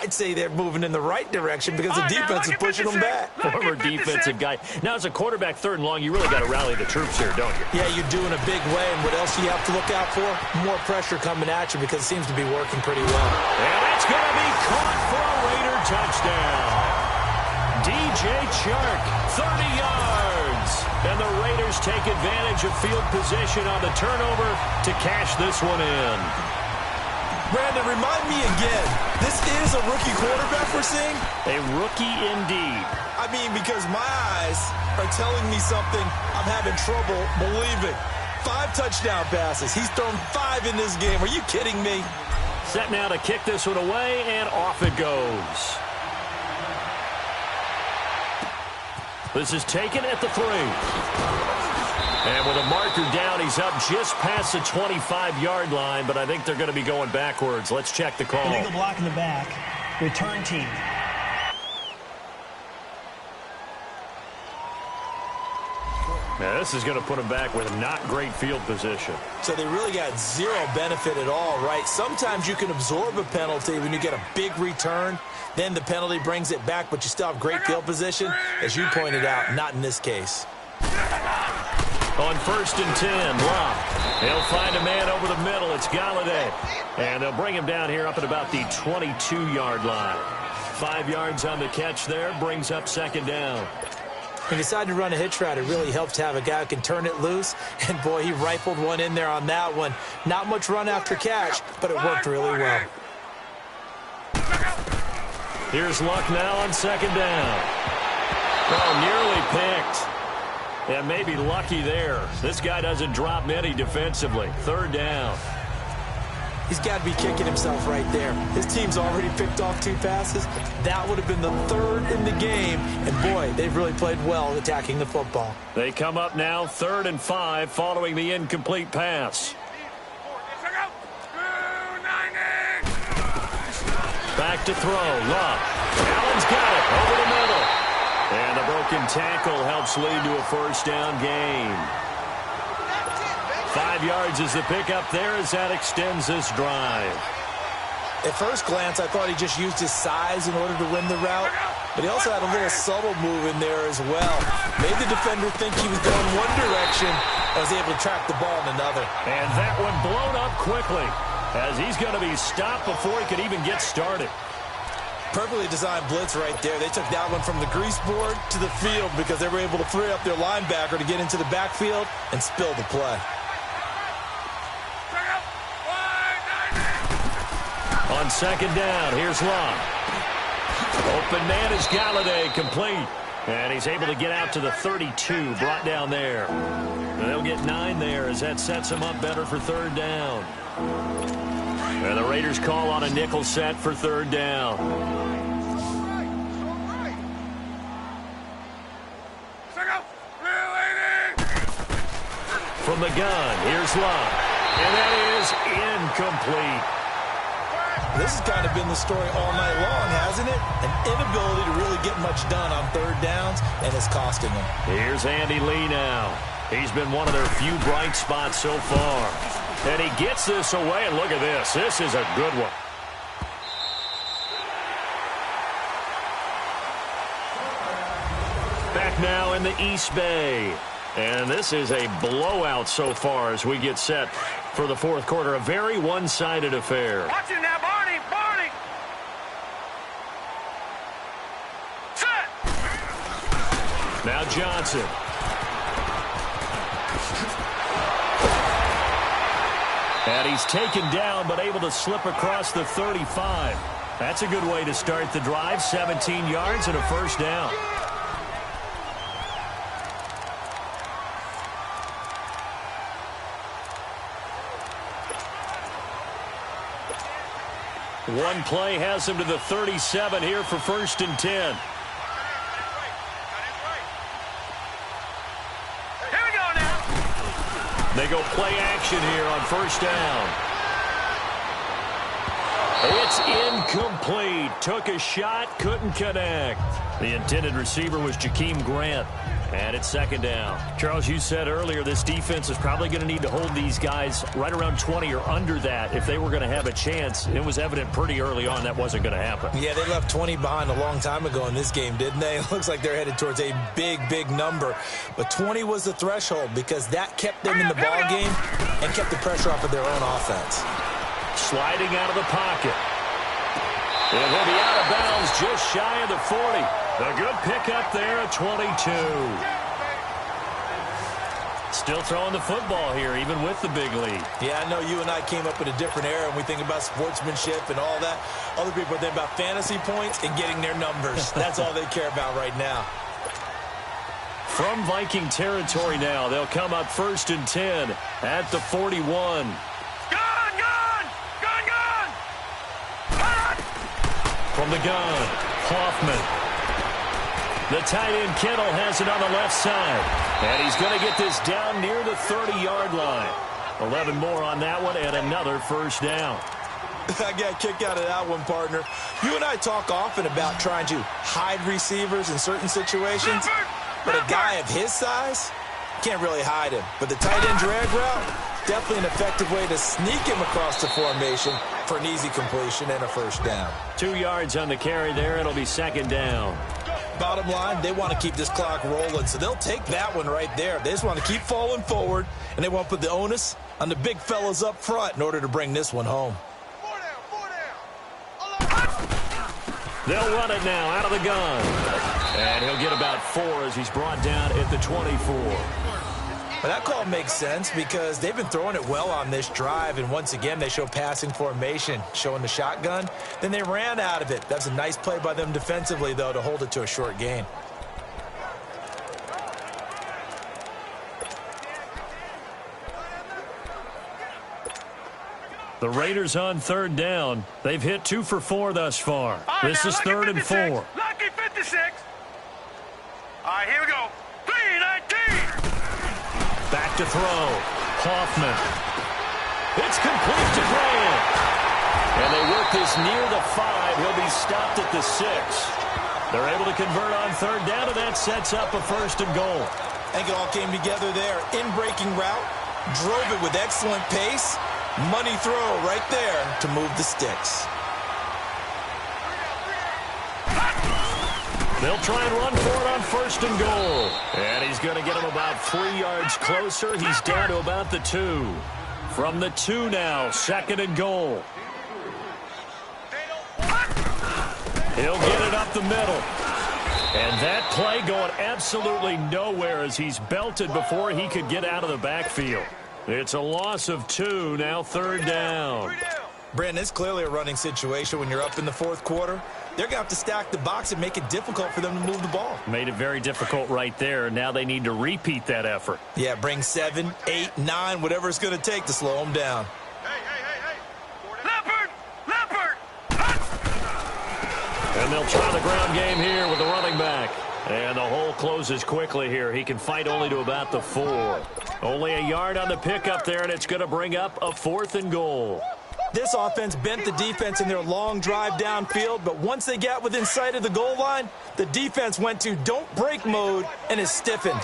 I'd say they're moving in the right direction because the defense is pushing them back. Former defensive guy. Now, as a quarterback 3rd and long, you really got to rally the troops here, don't you? Yeah, you do in a big way. And what else do you have to look out for? More pressure coming at you because it seems to be working pretty well. And it's going to be caught for a Raider touchdown. DJ Chark, 30 yards. And the Raiders take advantage of field position on the turnover to cash this one in. Brandon, remind me again, this is a rookie quarterback we're seeing? A rookie indeed. I mean, because my eyes are telling me something I'm having trouble believing. 5 touchdown passes. He's thrown 5 in this game. Are you kidding me? Set now to kick this one away, and off it goes. This is taken at the 3. And with a marker down, he's up just past the 25-yard line, but I think they're going to be going backwards. Let's check the call. Illegal block in the back. Return team. Now, this is going to put them back with not great field position. So they really got zero benefit at all, right? Sometimes you can absorb a penalty when you get a big return. Then the penalty brings it back, but you still have great field position. As you pointed out, not in this case. On 1st and 10, Locke. He'll find a man over the middle. It's Galladay. And they'll bring him down here up at about the 22-yard line. 5 yards on the catch there. Brings up 2nd down. He decided to run a hitch route. It really helped to have a guy who can turn it loose. And, boy, he rifled one in there on that one. Not much run after catch, but it worked really well. Here's Luck now on 2nd down. Oh, nearly picked. And maybe lucky there. This guy doesn't drop many defensively. 3rd down. He's got to be kicking himself right there. His team's already picked off 2 passes. That would have been the 3rd in the game. And, boy, they've really played well attacking the football. They come up now 3rd and 5 following the incomplete pass. Back to throw. Luck. Allen's got it over the middle. And the broken tackle helps lead to a 1st down gain. 5 yards is the pickup there as that extends this drive. At first glance, I thought he just used his size in order to win the route, but he also had a little subtle move in there as well. Made the defender think he was going one direction and was able to track the ball in another. And that one blown up quickly as he's going to be stopped before he could even get started. Perfectly designed blitz right there. They took that one from the grease board to the field because they were able to free up their linebacker to get into the backfield and spill the play. On 2nd down, here's Long. Open man is Galladay, complete. And he's able to get out to the 32, brought down there. And they'll get 9 there as that sets him up better for 3rd down. And the Raiders call on a nickel set for 3rd down. From the gun, here's Long. And that is incomplete. This has kind of been the story all night long, hasn't it? An inability to really get much done on 3rd downs, and it's costing them. Here's Andy Lee now. He's been one of their few bright spots so far. And he gets this away, and look at this. This is a good one. Back now in the East Bay. And this is a blowout so far as we get set for the 4th quarter. A very one-sided affair. Watch it now, Barney! Barney! Set! Now Johnson. And he's taken down but able to slip across the 35. That's a good way to start the drive. 17 yards and a 1st down. One play has him to the 37 here for 1st and 10. Here we go now. They go play action here on 1st down. It's incomplete. Took a shot, couldn't connect. The intended receiver was Jakeem Grant. And it's 2nd down. Charles, you said earlier this defense is probably going to need to hold these guys right around 20 or under that if they were going to have a chance. It was evident pretty early on that wasn't going to happen. Yeah, they left 20 behind a long time ago in this game, didn't they? It looks like they're headed towards a big, big number. But 20 was the threshold because that kept them in the ball game and kept the pressure off of their own offense. Sliding out of the pocket. It will be out of bounds just shy of the 40. A good pickup there at 22. Still throwing the football here, even with the big lead. Yeah, I know you and I came up in a different era, and we think about sportsmanship and all that. Other people think about fantasy points and getting their numbers. That's all they care about right now. From Viking territory now, they'll come up 1st and 10 at the 41. From the gun, Hoffman. The tight end Kittle has it on the left side. And he's going to get this down near the 30-yard line. 11 more on that one and another 1st down. I got a kick out of that one, partner. You and I talk often about trying to hide receivers in certain situations. But a guy of his size can't really hide him. But the tight end drag route, definitely an effective way to sneak him across the formation for an easy completion and a 1st down. 2 yards on the carry there. It'll be 2nd down. Bottom line, they want to keep this clock rolling, so they'll take that one right there. They just want to keep falling forward, and they want to put the onus on the big fellas up front in order to bring this one home. They'll run it now out of the gun. And he'll get about 4 as he's brought down at the 24. Well, that call makes sense because they've been throwing it well on this drive, and once again, they show passing formation, showing the shotgun. Then they ran out of it. That's a nice play by them defensively, though, to hold it to a short gain. The Raiders on 3rd down. They've hit 2 for 4 thus far. This is 3rd and 4. Lucky 56. All right, here we go. 3-19. Back to throw. Hoffman. It's complete to Grant. And they work this near the 5. He'll be stopped at the 6. They're able to convert on 3rd down, and that sets up a 1st and goal. I think it all came together there. In-breaking route. Drove it with excellent pace. Money throw right there to move the sticks. They'll try and run for it on 1st and goal. And he's going to get him about 3 yards closer. He's down to about the 2. From the 2 now, 2nd and goal. He'll get it up the middle. And that play going absolutely nowhere as he's belted before he could get out of the backfield. It's a loss of 2, now 3rd down. Brandon, it's clearly a running situation when you're up in the 4th quarter. They're going to have to stack the box and make it difficult for them to move the ball. Made it very difficult right there. Now they need to repeat that effort. Yeah, bring 7, 8, 9, whatever it's going to take to slow them down. Leopard! And they'll try the ground game here with the running back. And the hole closes quickly here. He can fight only to about the 4. Only a yard on the pickup there, and it's going to bring up a 4th and goal. This offense bent the defense in their long drive downfield, but once they got within sight of the goal line, the defense went to don't break mode and is stiffened.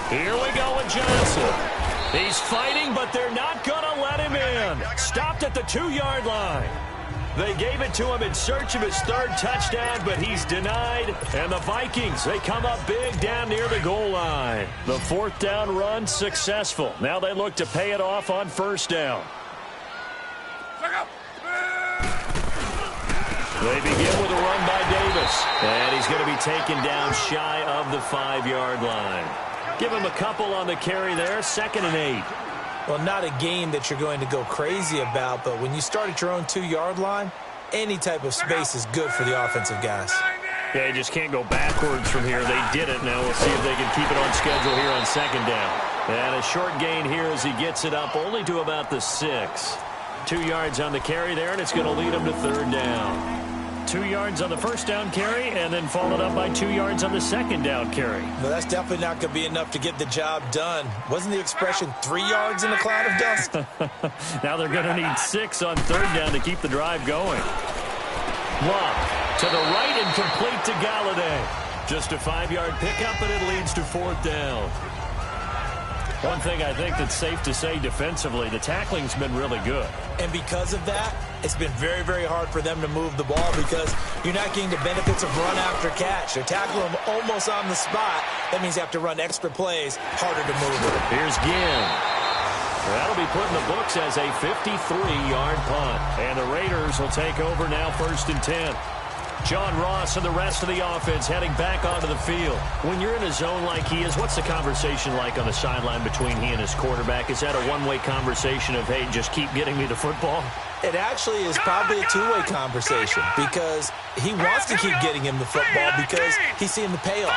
Here we go with Johnson. He's fighting, but they're not going to let him in. Stopped at the 2-yard line. They gave it to him in search of his 3rd touchdown, but he's denied. And the Vikings, they come up big down near the goal line. The 4th down run successful. Now they look to pay it off on 1st down. They begin with a run by Davis. And he's going to be taken down shy of the 5-yard line. Give him a couple on the carry there, 2nd and 8. Well, not a game that you're going to go crazy about, but when you start at your own 2-yard line, any type of space is good for the offensive guys. Yeah, you just can't go backwards from here. They did it. Now we'll see if they can keep it on schedule here on 2nd down. And a short gain here as he gets it up only to about the 6. 2 yards on the carry there, and it's going to lead him to 3rd down. 2 yards on the 1st down carry, and then followed up by 2 yards on the 2nd down carry. Well, that's definitely not going to be enough to get the job done. Wasn't the expression 3 yards in a cloud of dust? Now they're going to need 6 on 3rd down to keep the drive going. Love to the right and complete to Galladay. Just a 5-yard pickup, and it leads to 4th down. One thing I think that's safe to say defensively, the tackling's been really good. And because of that, it's been very, very hard for them to move the ball because you're not getting the benefits of run after catch. They're tackling them almost on the spot. That means you have to run extra plays, harder to move it. Here's Ginn. That'll be put in the books as a 53-yard punt. And the Raiders will take over now 1st and 10. John Ross and the rest of the offense heading back onto the field. When you're in a zone like he is, what's the conversation like on the sideline between he and his quarterback? Is that a one-way conversation of, hey, just keep getting me the football? It actually is probably a two-way conversation because he wants to keep getting him the football because he's seeing the payoff.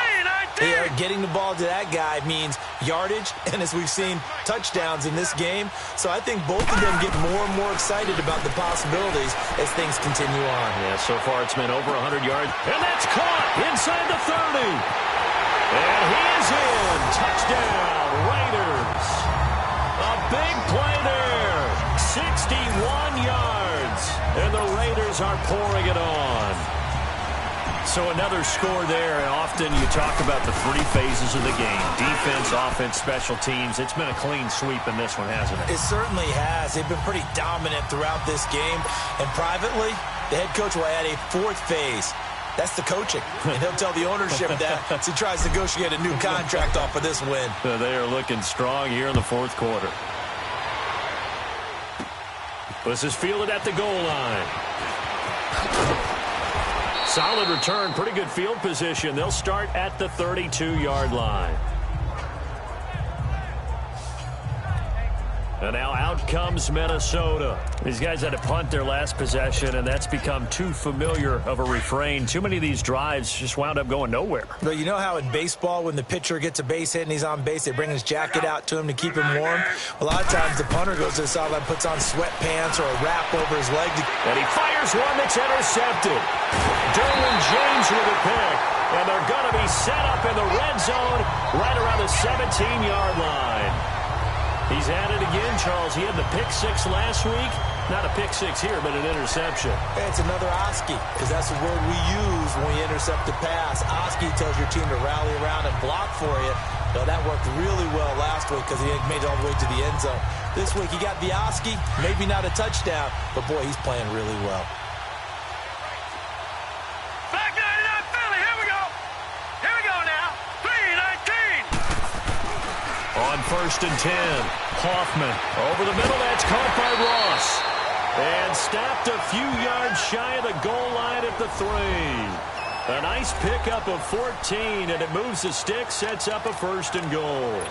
Getting the ball to that guy means yardage, and as we've seen, touchdowns in this game. So I think both of them get more and more excited about the possibilities as things continue on. Yeah, so far it's been over 100 yards, and that's caught inside the 30. And he is in. Touchdown, Raiders. A big play there. 61 yards, and the Raiders are pouring it on. So another score there, and often you talk about the 3 phases of the game. Defense, offense, special teams. It's been a clean sweep in this one, hasn't it? It certainly has. They've been pretty dominant throughout this game. And privately, The head coach will add a fourth phase. That's the coaching. And he'll tell the ownership that as he tries to negotiate a new contract off of this win. They are looking strong here in the fourth quarter. This is fielded at the goal line. Solid return, pretty good field position. They'll start at the 32-yard line. And now out comes Minnesota. These guys had to punt their last possession, and that's become too familiar of a refrain. Too many of these drives just wound up going nowhere. But you know how in baseball, when the pitcher gets a base hit and he's on base, they bring his jacket out to him to keep him warm? A lot of times the punter goes to the sideline, puts on sweatpants or a wrap over his leg. And he fires one that's intercepted. Derwin James with a pick. And they're going to be set up in the red zone right around the 17-yard line. He's at it again, Charles. He had the pick six last week. Not a pick six here, but an interception. It's another Oski, because that's the word we use when we intercept a pass. Oski tells your team to rally around and block for you. Now, that worked really well last week because he made it all the way to the end zone. This week, he got the Oski, maybe not a touchdown, but, boy, he's playing really well. Back 99 Philly, here we go. Here we go now. 3-19. On 1st and 10, Hoffman over the middle. That's caught by Ross. And stopped a few yards shy of the goal line at the 3. A nice pickup of 14, and it moves the stick, sets up a 1st and goal.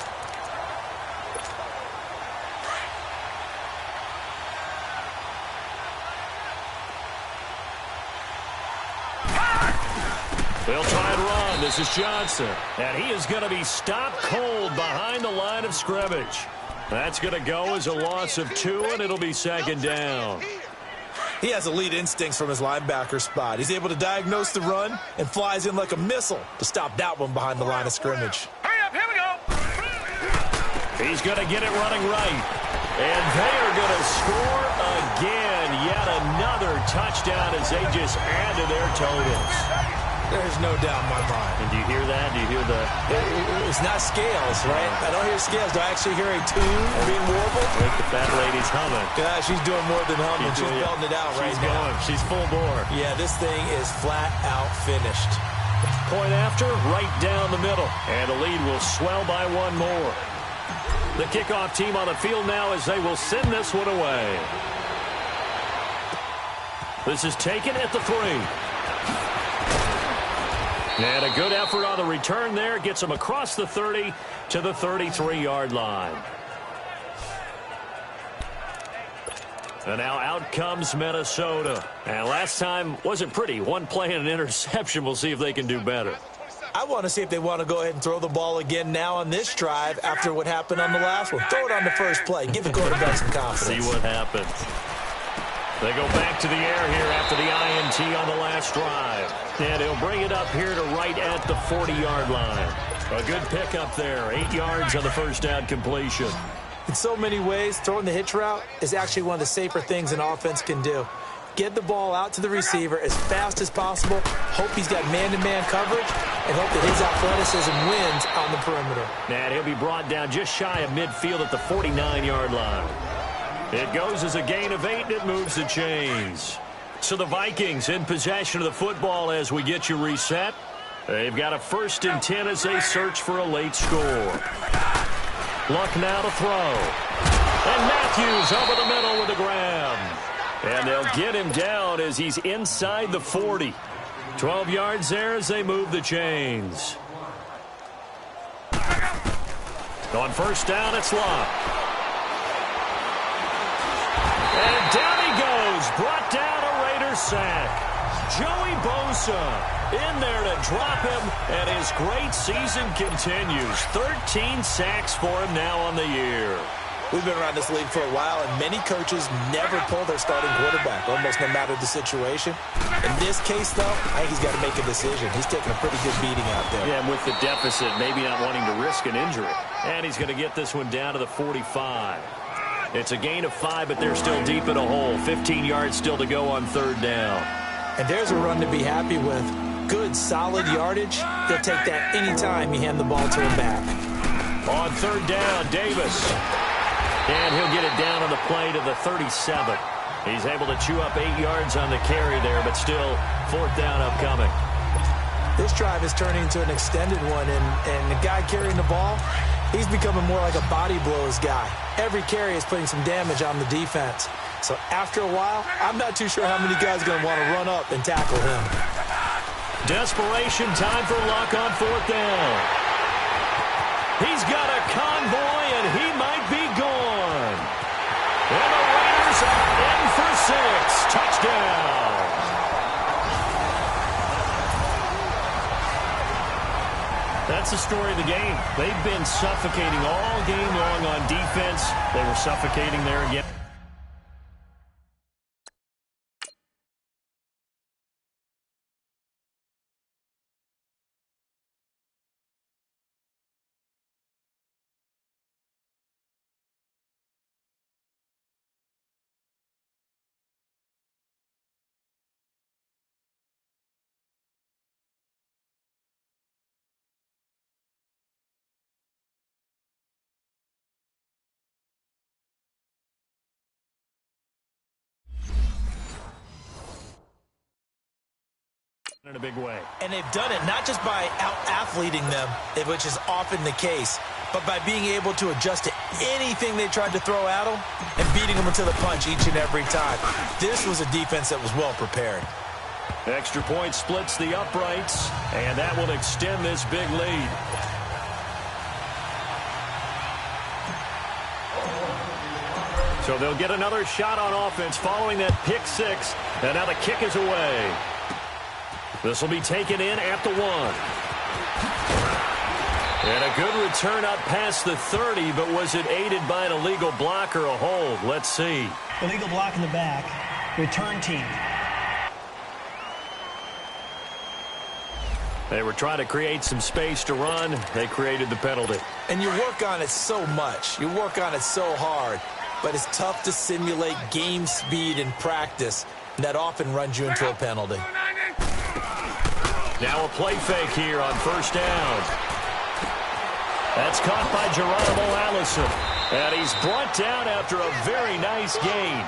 They'll try and run. This is Johnson. And he is going to be stopped cold behind the line of scrimmage. That's going to go as a loss of 2, and it'll be 2nd down. He has elite instincts from his linebacker spot. He's able to diagnose the run and flies in like a missile to stop that one behind the line of scrimmage. Hurry up, here we go. He's going to get it running right. And they are going to score again. Yet another touchdown as they just add to their totals. There's no doubt in my mind. And do you hear that? Do you hear the... It's not scales, right? I don't hear scales. Do I actually hear a tune being warbled? I think the fat lady's humming. Yeah, she's doing more than humming. She's belting it out right now. She's going. She's full bore. Yeah, this thing is flat out finished. Point after, right down the middle. And the lead will swell by 1 more. The kickoff team on the field now as they will send this one away. This is taken at the 3. And a good effort on the return there. Gets him across the 30 to the 33-yard line. And now out comes Minnesota. And last time wasn't pretty. One play and an interception. We'll see if they can do better. I want to see if they want to go ahead and throw the ball again now on this drive after what happened on the last one. Throw it on the first play. Give the quarterback some confidence. See what happens. They go back to the air here after the INT on the last drive. And he'll bring it up here to right at the 40-yard line. A good pickup there. 8 yards on the first down completion. In so many ways, throwing the hitch route is actually one of the safer things an offense can do. Get the ball out to the receiver as fast as possible, hope he's got man-to-man coverage, and hope that his athleticism wins on the perimeter. And he'll be brought down just shy of midfield at the 49-yard line. It goes as a gain of 8, and it moves the chains. So the Vikings in possession of the football as we get you reset. They've got a 1st and 10 as they search for a late score. Luck now to throw. And Matthews over the middle with a grab. And they'll get him down as he's inside the 40. 12 yards there as they move the chains. On 1st down, it's Luck. And down he goes. Brought down a Raiders sack. Joey Bosa in there to drop him, and his great season continues. 13 sacks for him now on the year. We've been around this league for a while, and many coaches never pull their starting quarterback, almost no matter the situation. In this case, though, I think he's got to make a decision. He's taking a pretty good beating out there. Yeah, and with the deficit, maybe not wanting to risk an injury. And he's going to get this one down to the 45. It's a gain of 5, but they're still deep in a hole. 15 yards still to go on 3rd down. And there's a run to be happy with. Good, solid yardage. They'll take that anytime you hand the ball to him back. On 3rd down, Davis. And he'll get it down on the play to the 37. He's able to chew up 8 yards on the carry there, but still 4th down upcoming. This drive is turning into an extended one, and the guy carrying the ball, he's becoming more like a body blows guy. Every carry is putting some damage on the defense. So after a while, I'm not too sure how many guys are going to want to run up and tackle him. Desperation time for Luck on 4th down. He's got a convoy, and he might be gone. And the Raiders are in for 6. Touchdown. That's the story of the game. They've been suffocating all game long on defense. They were suffocating there again. In a big way. And they've done it not just by out-athleting them, which is often the case, but by being able to adjust to anything they tried to throw at them and beating them into the punch each and every time. This was a defense that was well prepared. Extra point splits the uprights, and that will extend this big lead. So they'll get another shot on offense following that pick 6, and now the kick is away. This will be taken in at the 1. And a good return up past the 30, but was it aided by an illegal block or a hold? Let's see. Illegal block in the back. Return team. They were trying to create some space to run. They created the penalty. And you work on it so much. You work on it so hard. But it's tough to simulate game speed in practice. That often runs you into a penalty. Now a play fake here on 1st down. That's caught by Geronimo Allison. And he's brought down after a very nice gain.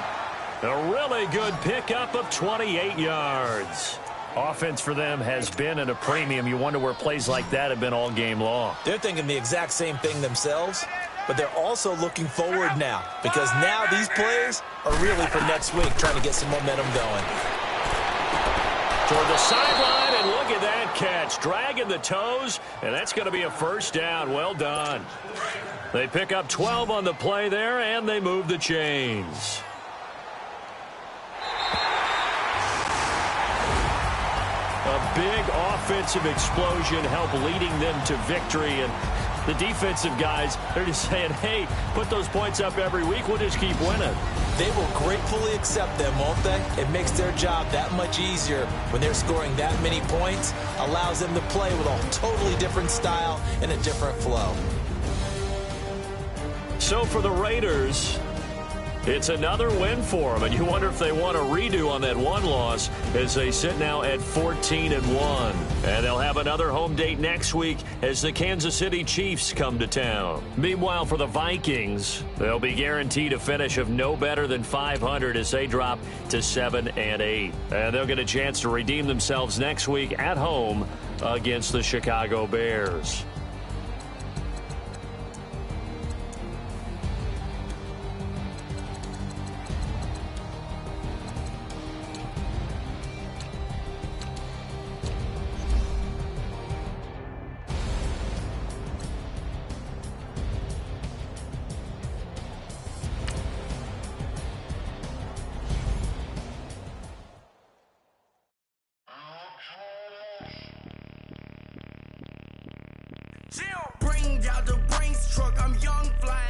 A really good pickup of 28 yards. Offense for them has been at a premium. You wonder where plays like that have been all game long. They're thinking the exact same thing themselves, but they're also looking forward now because now these plays are really for next week, trying to get some momentum going. Toward the sideline, and look at that catch. Dragging the toes, and that's going to be a 1st down. Well done. They pick up 12 on the play there, and they move the chains. A big offensive explosion helped leading them to victory, and the defensive guys, they're just saying, hey, put those points up every week, we'll just keep winning. They will gratefully accept them, won't they? It makes their job that much easier when they're scoring that many points, allows them to play with a totally different style and a different flow. So for the Raiders, it's another win for them, and you wonder if they want a redo on that one loss as they sit now at 14-1. And they'll have another home date next week as the Kansas City Chiefs come to town. Meanwhile, for the Vikings, they'll be guaranteed a finish of no better than 500 as they drop to 7-8. And they'll get a chance to redeem themselves next week at home against the Chicago Bears. Bring out the Brinks truck, I'm young, flying.